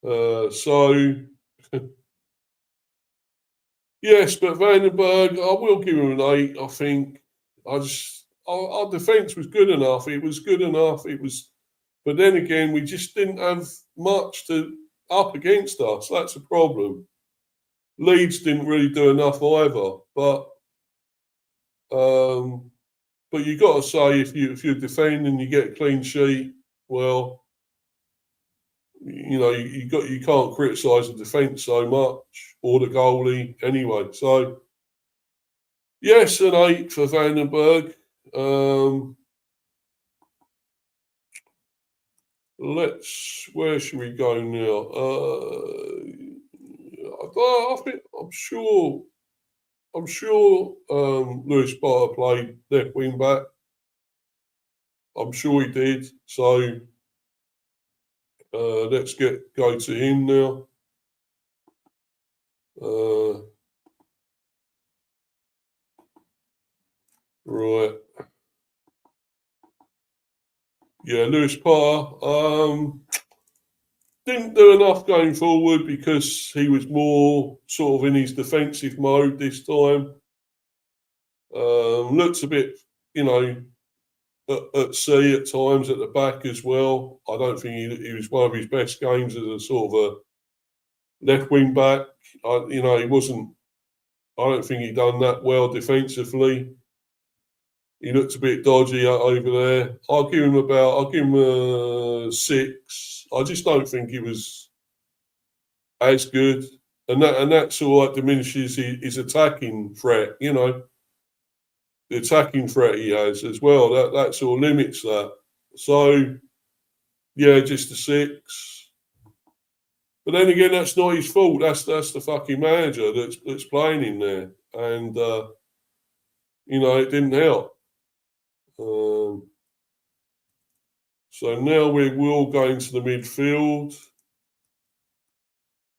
So yes, but Vandenberg, I will give him an 8. I think our defence was good enough. It was good enough. It was, but then again, we just didn't have much to up against us. That's a problem. Leeds didn't really do enough either, but you got to say if you're defending and you get a clean sheet, well, you can't criticise the defence so much or the goalie anyway. So yes, an 8 for Vandenberg. Where should we go now? I'm sure Lewis Potter played left wing back. I'm sure he did. So let's go to him now. Right. Yeah, Lewis Potter didn't do enough going forward because he was more sort of in his defensive mode this time. Looks a bit, at sea at times at the back as well. I don't think he was one of his best games as a sort of a left wing back. He wasn't. I don't think he done that well defensively. He looked a bit dodgy over there. I'll give him a 6. I just don't think he was as good, and that sort of diminishes his attacking threat. The attacking threat he has as well. That sort of limits that. So yeah, just a 6. But then again, that's not his fault. That's the fucking manager that's playing in there, and it didn't help. So now we will go into the midfield,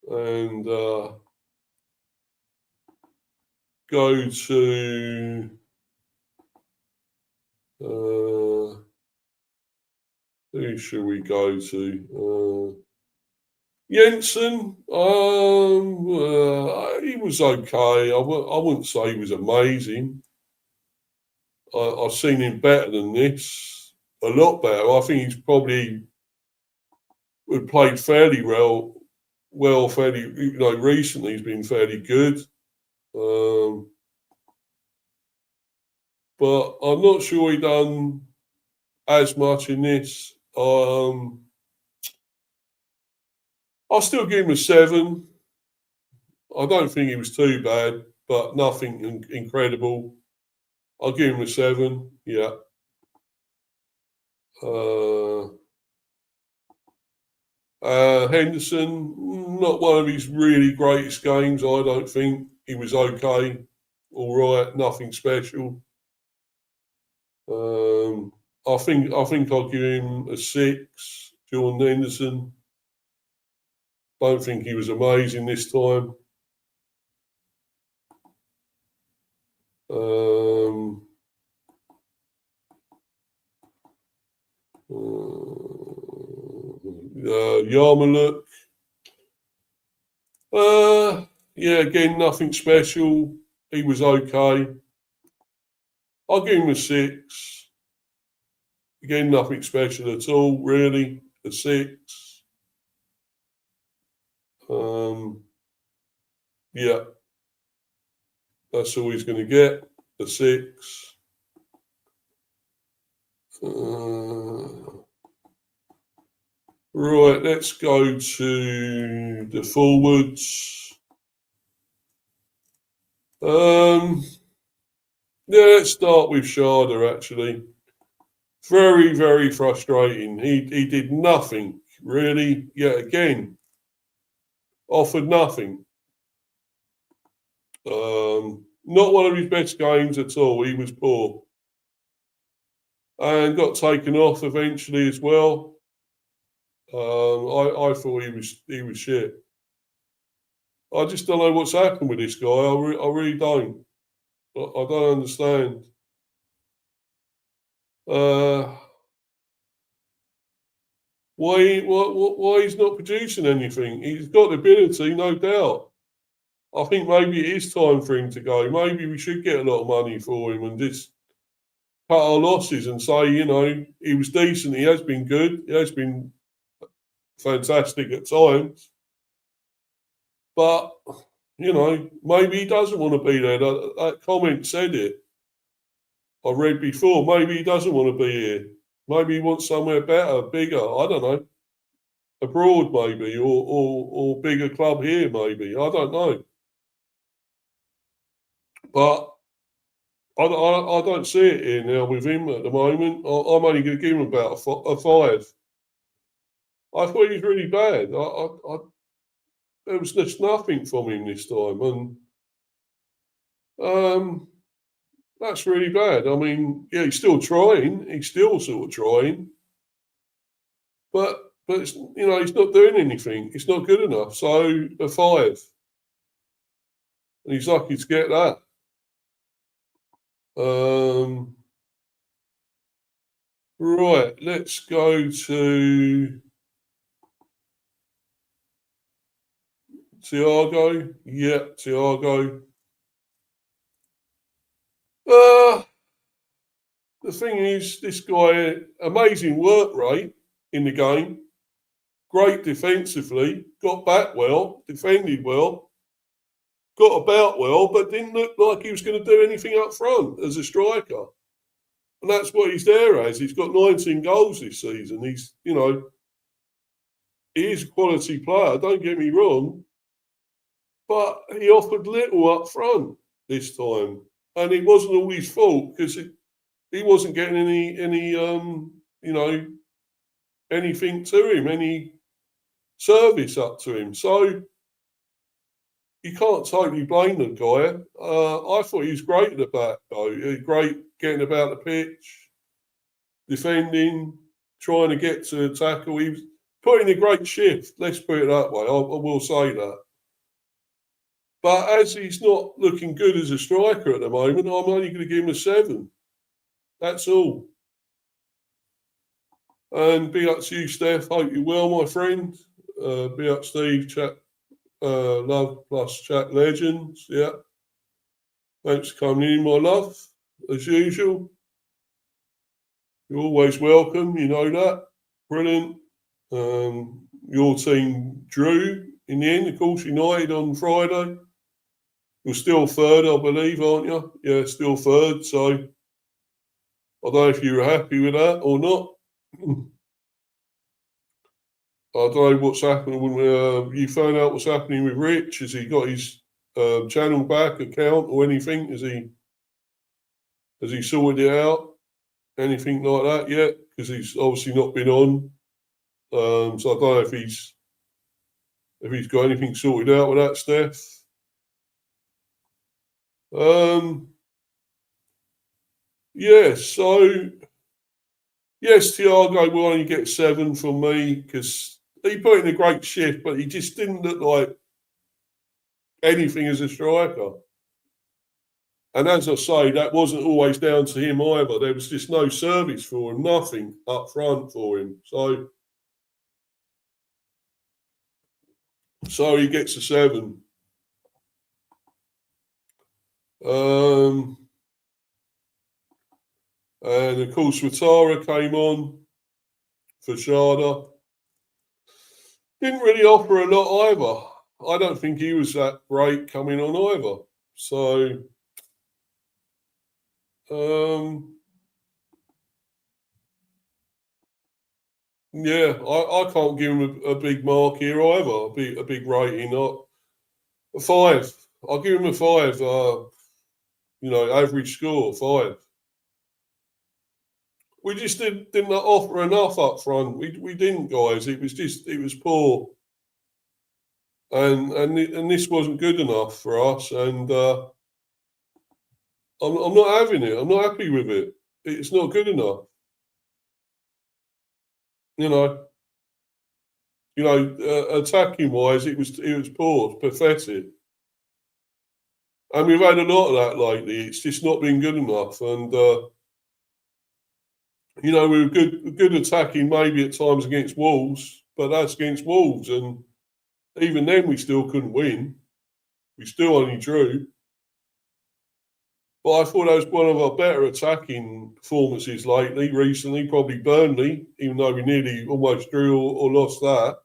and go to who should we go to? Jensen. He was okay. I wouldn't say he was amazing. I've seen him better than this, a lot better. I think he's probably played fairly well. Fairly, recently he's been fairly good. But I'm not sure he done as much in this. I'll still give him a 7. I don't think he was too bad, but nothing incredible. I'll give him a 7. Yeah. Henderson, not one of his really greatest games. I don't think. He was okay, all right, nothing special. I think I'll give him a 6. Jordan Henderson. Don't think he was amazing this time. Yarmulke. Yeah, again, nothing special. He was okay. I'll give him a 6. Again, nothing special at all, really. A 6. Yeah. That's all he's going to get. A 6. Right, let's go to the forwards. Yeah, let's start with Sharda, actually. Very, very frustrating. He did nothing, really, yet again. Offered nothing. Not one of his best games at all. He was poor. And got taken off eventually as well. I thought he was shit. I just don't know what's happened with this guy. I really don't. I don't understand. Why he's not producing anything? He's got the ability, no doubt. I think maybe it is time for him to go. Maybe we should get a lot of money for him and just cut our losses and say, he was decent. He has been good. He has been fantastic at times. But, maybe he doesn't want to be there. That comment said it. I read before. Maybe he doesn't want to be here. Maybe he wants somewhere better, bigger. I don't know. Abroad, maybe, or bigger club here, maybe. I don't know. But I don't see it here now with him at the moment. I'm only going to give him about a 5. I thought he was really bad. There was just nothing from him this time, and that's really bad. I mean, yeah, he's still trying. He's still sort of trying, but it's, he's not doing anything. It's not good enough. So a 5, and he's lucky to get that. Right, let's go to Thiago. Yeah, Thiago. The thing is, this guy, amazing work rate in the game, great defensively, got back well, defended well, got about well, but didn't look like he was going to do anything up front as a striker. And that's what he's there as. He's got 19 goals this season. He's, he is a quality player, don't get me wrong, but he offered little up front this time. And it wasn't all his fault because he wasn't getting any anything to him, any service up to him. So you can't totally blame the guy. I thought he was great at the back, though. Great getting about the pitch, defending, trying to get to a tackle. He was putting a great shift. Let's put it that way. I will say that. But as he's not looking good as a striker at the moment, I'm only going to give him a 7. That's all. And be up to you, Steph. Hope you're well, my friend. Be up, Steve. Chat, love plus chat legends. Yeah. Thanks for coming in, my love. As usual. You're always welcome. You know that. Brilliant. Your team drew in the end, of course, United on Friday. You're still third, I believe, aren't you? Yeah, still third. So I don't know if you were happy with that or not. I don't know what's happening when you found out what's happening with Rich. Has he got his channel back account or anything? Has he sorted it out? Anything like that yet? Because he's obviously not been on. So I don't know if he's got anything sorted out with that, Steph. Yeah, so yes, Thiago will only get 7 from me because he put in a great shift, but he just didn't look like anything as a striker. And as I say, that wasn't always down to him either. There was just no service for him, nothing up front for him. So he gets a 7. And of course, Watara came on for Sharda. Didn't really offer a lot either. I don't think he was that great coming on either. So, yeah, I can't give him a big mark here either. A big rating. A 5. I'll give him a 5. Average score 5. We just didn't offer enough up front. We didn't, guys. It was poor, and this wasn't good enough for us. And I'm not having it. I'm not happy with it. It's not good enough. Attacking wise, it was poor, pathetic. And we've had a lot of that lately. It's just not been good enough. And we were good attacking maybe at times against Wolves, but that's against Wolves, and even then we still couldn't win. We still only drew. But I thought that was one of our better attacking performances recently, probably Burnley, even though we nearly almost drew or lost that.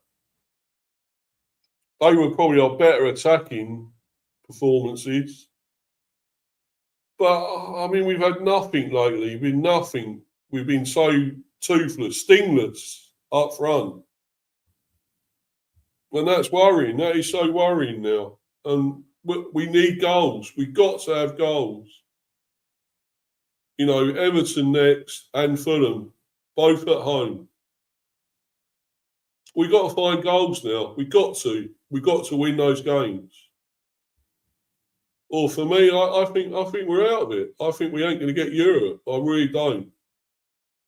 They were probably our better attacking performances. But, I mean, we've had nothing lately. We've been nothing. We've been so toothless, stingless up front. And that's worrying. That is so worrying now. And we need goals. We've got to have goals. Everton next and Fulham, both at home. We've got to find goals now. We've got to win those games. Or for me, I think we're out of it. I think we ain't going to get Europe. I really don't.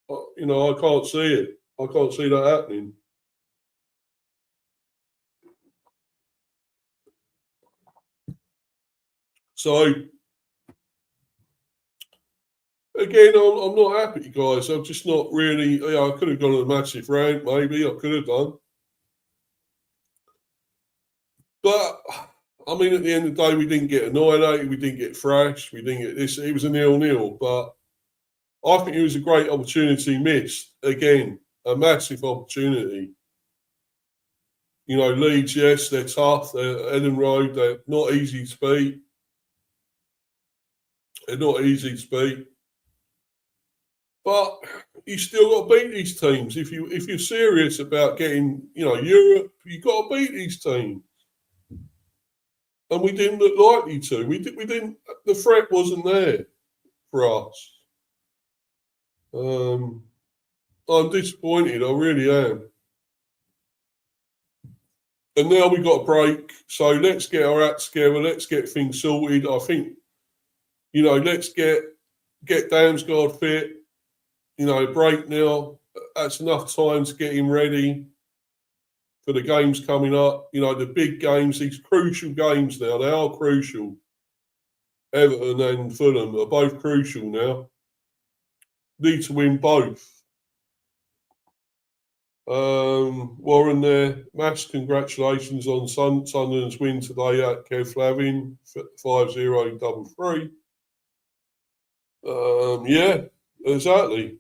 I can't see it. I can't see that happening. So, again, I'm not happy, guys. I'm just not really. I could have gone on a massive rant, maybe. I could have done. But, I mean, at the end of the day, we didn't get annihilated. We didn't get thrashed. We didn't get this. It was a 0-0. But I think it was a great opportunity missed. Again, a massive opportunity. Leeds, yes, they're tough. They're Ellen Road. They're not easy to beat. They're not easy to beat. But you still got to beat these teams. If you're serious about getting, Europe, you've got to beat these teams. And we didn't look likely to. We didn't. The threat wasn't there for us. I'm disappointed. I really am. And now we've got a break. So let's get our acts together. Let's get things sorted. I think, let's get Damsgaard fit. Break now. That's enough time to get him ready for the games coming up. You know, the big games, these crucial games now, they are crucial. Everton and Fulham are both crucial now. Need to win both. Warren there, mass congratulations on Sunderland's win today at Kev Flavin, 5033. Yeah, exactly.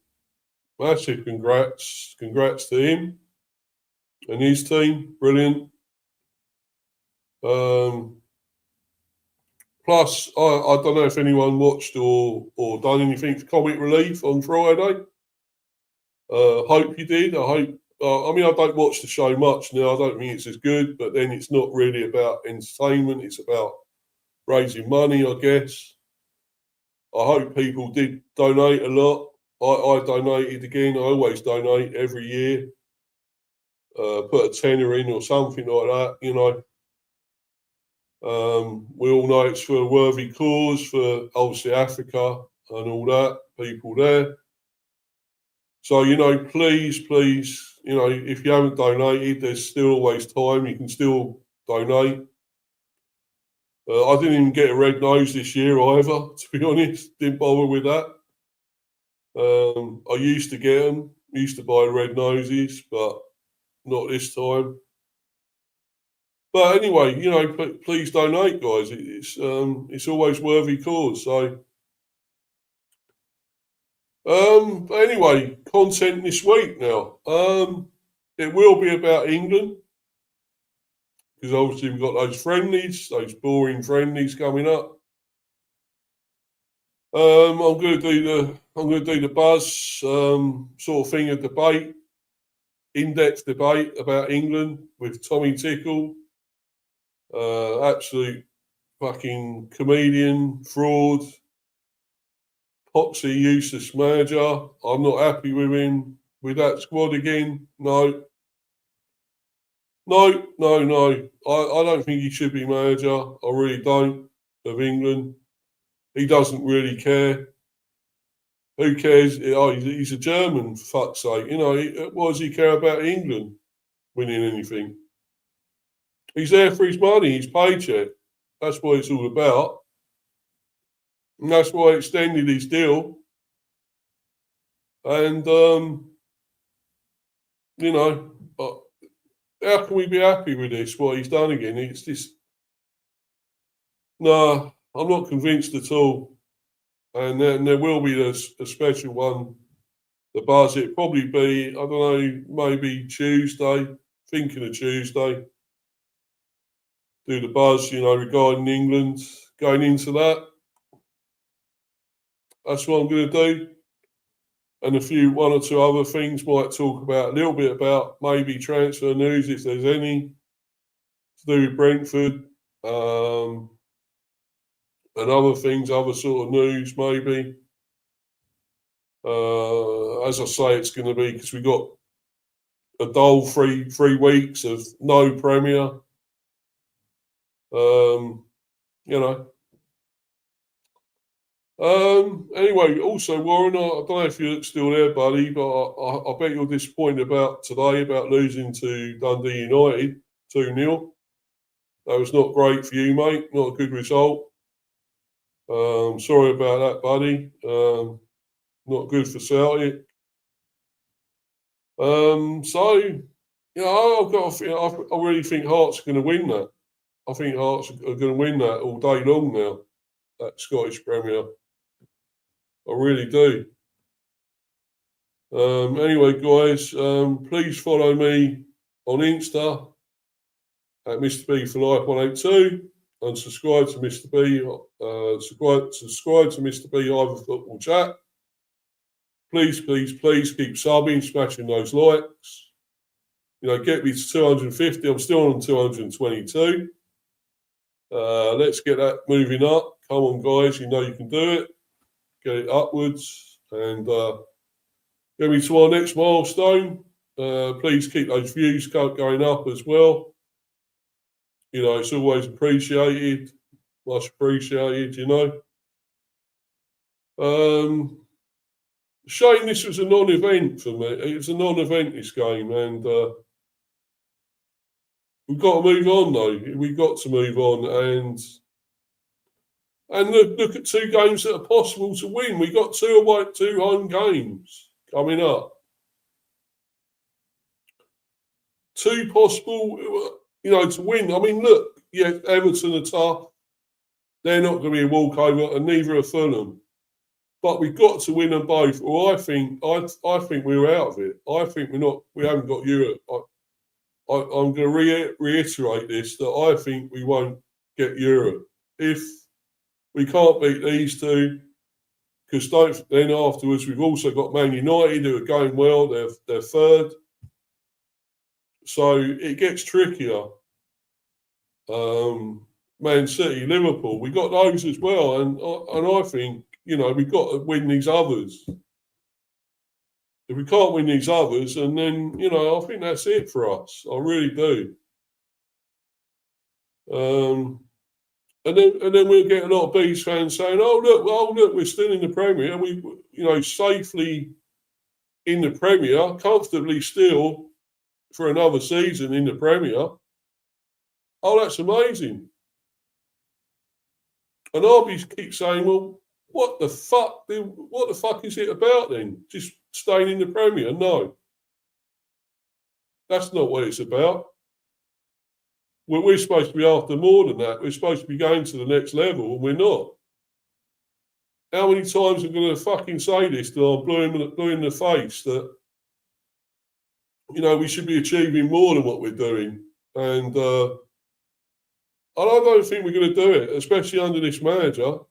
Massive congrats to him and his team. Brilliant. Plus, I don't know if anyone watched or done anything for Comic Relief on Friday. Hope you did. I hope. I mean, I don't watch the show much now. I don't think it's as good, but then it's not really about entertainment. It's about raising money, I guess. I hope people did donate a lot. I donated again. I always donate every year. Put a tenner in or something like that, you know. We all know it's for a worthy cause, for obviously Africa and all that, people there. So, you know, please, you know, if you haven't donated, there's still always time. You can still donate. I didn't even get a red nose this year either, to be honest. Didn't bother with that. I used to get them, used to buy red noses, but not this time. But anyway, you know, please donate, guys. It's always worthy cause. So, but anyway, content this week now. It will be about England because obviously we've got those friendlies, those boring friendlies coming up. I'm going to do the buzz sort of thing, a debate, in-depth debate about England with Tommy Tickle. Absolute fucking comedian, fraud, poxy, useless manager. I'm not happy with him, with that squad again. No. I don't think he should be manager. I really don't, of England. He doesn't really care. Who cares? Oh, he's a German, for fuck's sake. You know, what does he care about England winning anything? He's there for his money, his paycheck. That's what it's all about. And that's why he extended his deal. And, you know, how can we be happy with this, what he's done again? It's just, no, I'm not convinced at all. And then there will be a special one, the buzz. It'll probably be, I don't know, maybe Tuesday, thinking of Tuesday. Do the buzz, you know, regarding England, going into that. That's what I'm going to do. And one or two other things, might talk about a little bit about maybe transfer news, if there's any, to do with Brentford, and other things, other sort of news maybe. As I say, it's going to be because we got a dull three weeks of no Premier. You know. Anyway, also Warren, I don't know if you're still there, buddy, but I bet you're disappointed about today, about losing to Dundee United 2-0. That was not great for you, mate. Not a good result. Sorry about that, buddy. Not good for Celtic. So, you know, I really think Hearts are going to win that. I think Hearts are going to win that all day long now, that Scottish Premier. I really do. Anyway, guys, please follow me on Insta at Mr. B for Life 182 and subscribe to Mr. B. Subscribe to Mr. B Ivor Football Chat. Please keep subbing, smashing those likes. You know, get me to 250. I'm still on 222. Let's get that moving up. Come on, guys. You know you can do it. Get it upwards and get me to our next milestone. Please keep those views going up as well. You know, it's always appreciated. Much appreciated, you know. Shame this was a non-event for me. It was a non-event, this game, and We've got to move on, though. We've got to move on, and look at 2 games that are possible to win. We got 2 away, 2 home games coming up. 2 possible, to win. I mean, look, yeah, Everton are tough. They're not going to be a walkover, and neither are Fulham. But we've got to win them both. Or I think we're out of it. I think we haven't got Europe. I'm going to reiterate this, that I think we won't get Europe. If we can't beat these 2, because then afterwards we've also got Man United who are going well. They're third. So it gets trickier. Man City, Liverpool, we got those as well. And I think, we've got to win these others. If we can't win these others, and then, I think that's it for us. I really do. And then we'll get a lot of Bees fans saying, "Oh look, we're still in the Premier. We, safely in the Premier, comfortably still for another season in the Premier. Oh, that's amazing." And I'll keep saying, "Well, what the fuck is it about then? Just staying in the Premier?" No, that's not what it's about. We're supposed to be after more than that. We're supposed to be going to the next level, and we're not. How many times am I going to fucking say this till I'm blue in the face that, we should be achieving more than what we're doing? And I don't think we're going to do it, especially under this manager.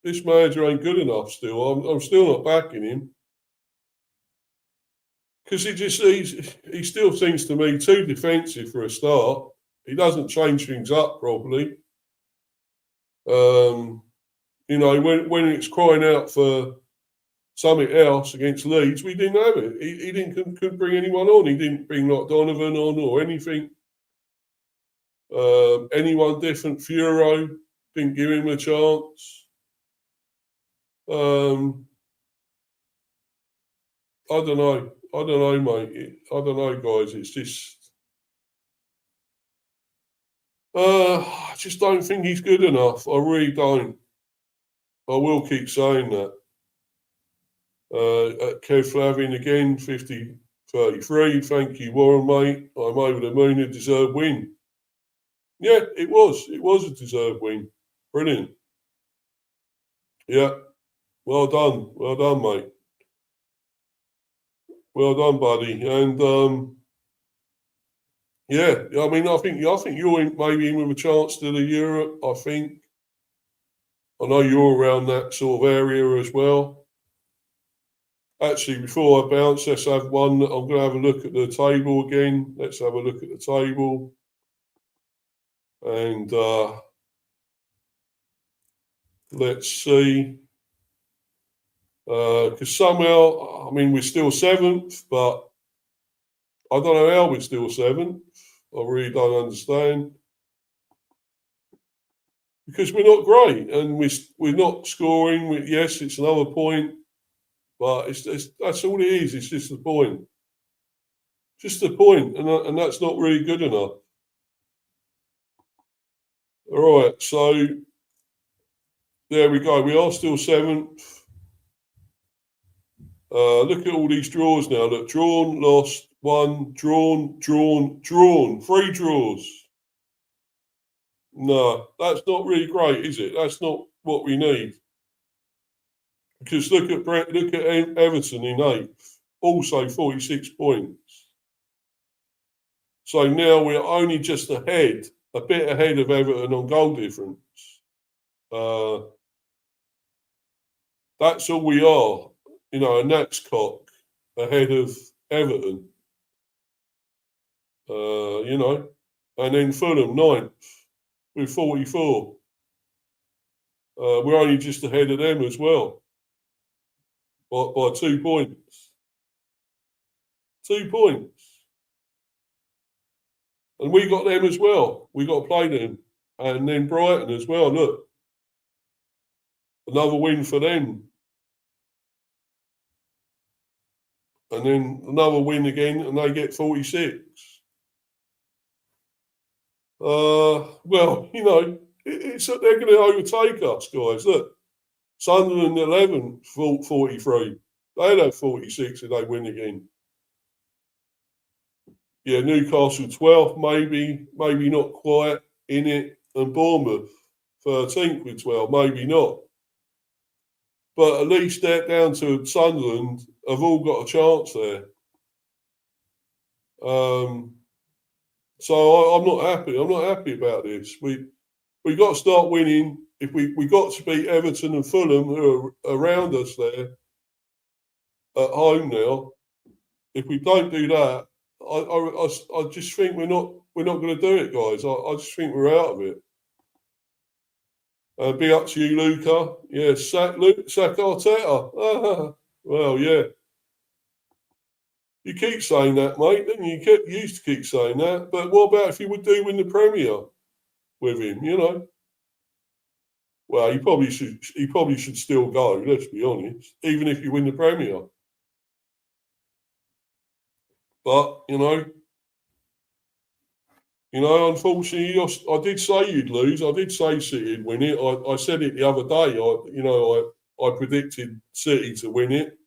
This manager ain't good enough still. I'm still not backing him. Because he still seems to me too defensive for a start. He doesn't change things up properly. When it's crying out for something else against Leeds, we didn't have it. He couldn't bring anyone on. He didn't bring like Donovan on or anything. Anyone different. Furo didn't give him a chance. I don't know. Mate. I don't know, guys. It's just. I just don't think he's good enough. I really don't. I will keep saying that. Kev Flavin again, 50-33. Thank you, Warren, mate. I'm over the moon. A deserved win. Yeah, it was. It was a deserved win. Brilliant. Yeah. Well done. Well done, mate. Well done, buddy. And yeah, I mean, I think you're maybe in with a chance to the Europe. I think. I know you're around that sort of area as well. Actually, before I bounce, let's have one. I'm going to have a look at the table again. Let's have a look at the table. And let's see. Because somehow, I mean, we're still 7th, but I don't know how we're still 7th. I really don't understand. Because we're not great, and we're not scoring. Yes, it's another point, but that's all it is. It's just the point. Just the point, and that's not really good enough. All right, so there we go. We are still 7th. Look at all these draws now. Look, drawn, lost, won, drawn. 3 draws. No, that's not really great, is it? That's not what we need. Because look at Everton in 8th, also 46 points. So now we're only just a bit ahead of Everton on goal difference. That's all we are, a Nats cock ahead of Everton. And then Fulham 9th with 44. We're only just ahead of them as well by 2 points. 2 points. And we got them as well. We got to play them. And then Brighton as well. Look. Another win for them. And then another win again, and they get 46. Well, they're going to overtake us, guys. Look, Sunderland 11, 43. They'd have 46 if they win again. Yeah, Newcastle 12th, maybe not quite in it, and Bournemouth 13th with 12, maybe not. But at least they're down to Sunderland have all got a chance there. So I'm not happy. I'm not happy about this. We got to start winning. If we got to beat Everton and Fulham, who are around us there at home now. If we don't do that, I just think we're not going to do it, guys. I just think we're out of it. Be up to you, Luca. Yeah, sack Arteta. Well, yeah. You keep saying that, mate. Didn't you? You used to keep saying that. But what about if you would do win the Premier with him? Well, he probably should still go. Let's be honest. Even if you win the Premier. But unfortunately, I did say you'd lose. I did say City would win it. I said it the other day. I predicted City to win it,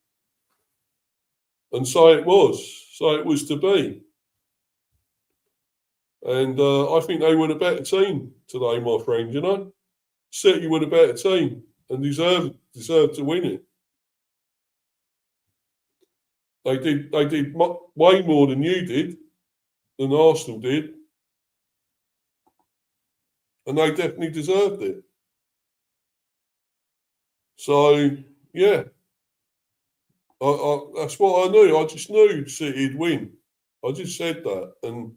and so it was. So it was to be. And I think they were a better team today, my friend. City were a better team and deserved to win it. They did way more than you did, than Arsenal did. And they definitely deserved it. So, yeah. That's what I knew. I just knew City'd win. I just said that and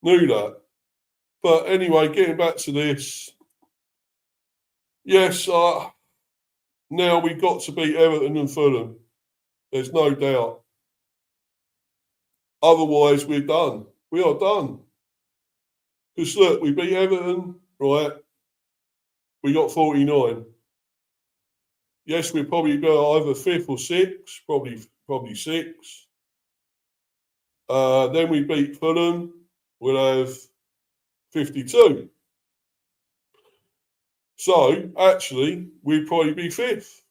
knew that. But anyway, getting back to this. Yes, now we've got to beat Everton and Fulham. There's no doubt. Otherwise, we're done. We are done. Because look, we beat Everton, right? We got 49. Yes, we'll probably go either 5th or 6th, probably 6. Then we beat Fulham, we'll have 52. So, actually, we'd probably be 5th,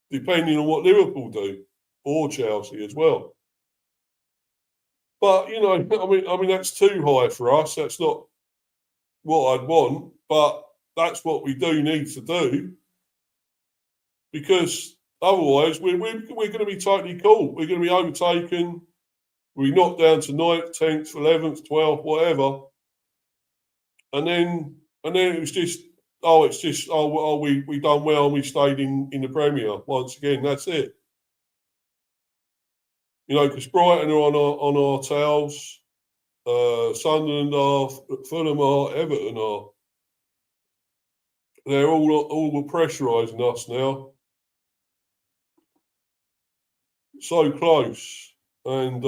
depending on what Liverpool do, or Chelsea as well. But, I mean, that's too high for us. That's not what I'd want, but that's what we do need to do. Because otherwise, we're going to be totally caught. We're going to be overtaken. We knocked down to 9th, 10th, 11th, 12th, whatever. And then it was just, we done well and we stayed in the Premier once again. That's it. Because Brighton are on our tails, Sunderland are, Fulham are, Everton are. They're all pressurising us now. So close, and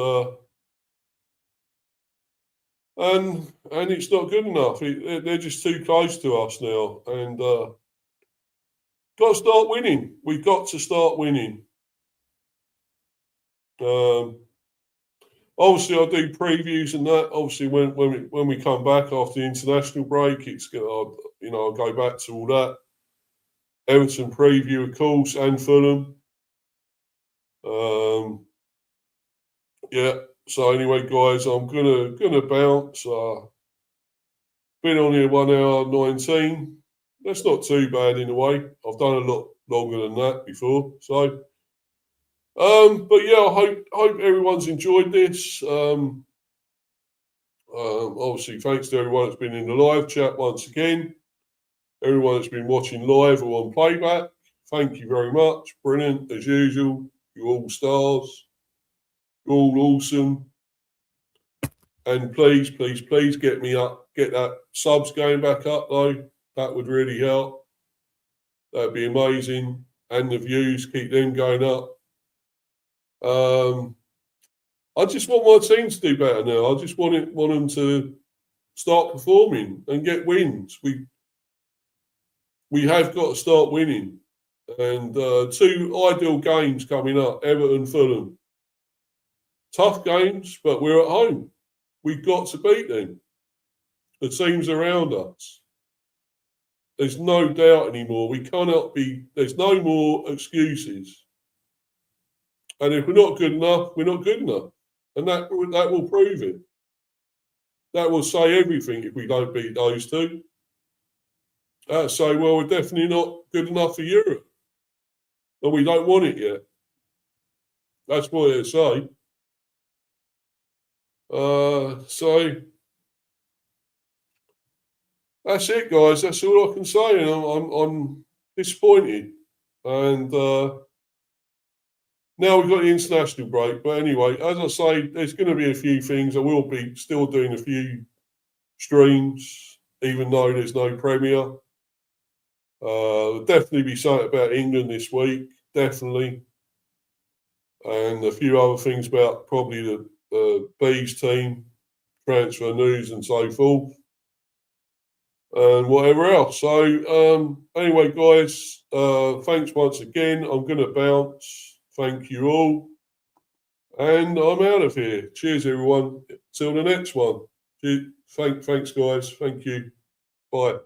it's not good enough. They're just too close to us now, and got to start winning. We've got to start winning. Obviously, I'll do previews and that. Obviously, when we come back after the international break, I'll go back to all that. Everton preview, of course, and Fulham. Yeah. So anyway, guys, I'm gonna bounce. Been on here 1 hour 19. That's not too bad in a way. I've done a lot longer than that before. So, but yeah, I hope everyone's enjoyed this. Obviously, thanks to everyone that's been in the live chat once again. Everyone that's been watching live or on playback, thank you very much. Brilliant as usual. You're all stars. You're all awesome. And please get me up. Get that subs going back up though. That would really help. That'd be amazing. And the views, keep them going up. I just want my team to do better now. I just want them to start performing and get wins. We have got to start winning. And 2 ideal games coming up, Everton, Fulham. Tough games, but we're at home. We've got to beat them. the teams around us. There's no doubt anymore. We cannot be. There's no more excuses. And if we're not good enough, we're not good enough, and that will prove it. That will say everything if we don't beat those two. That'll say, well, we're definitely not good enough for Europe, and we don't want it yet. That's what it'll say. So that's it, guys. That's all I can say. And I'm disappointed. And now we've got the international break. But anyway, as I say, there's going to be a few things. I will be still doing a few streams, even though there's no Premier. There'll definitely be something about England this week. Definitely. And a few other things about probably the Bees team, transfer news and so forth. And whatever else. So anyway, guys, thanks once again. I'm going to bounce. Thank you all. And I'm out of here. Cheers, everyone. Till the next one. Thanks, guys. Thank you. Bye.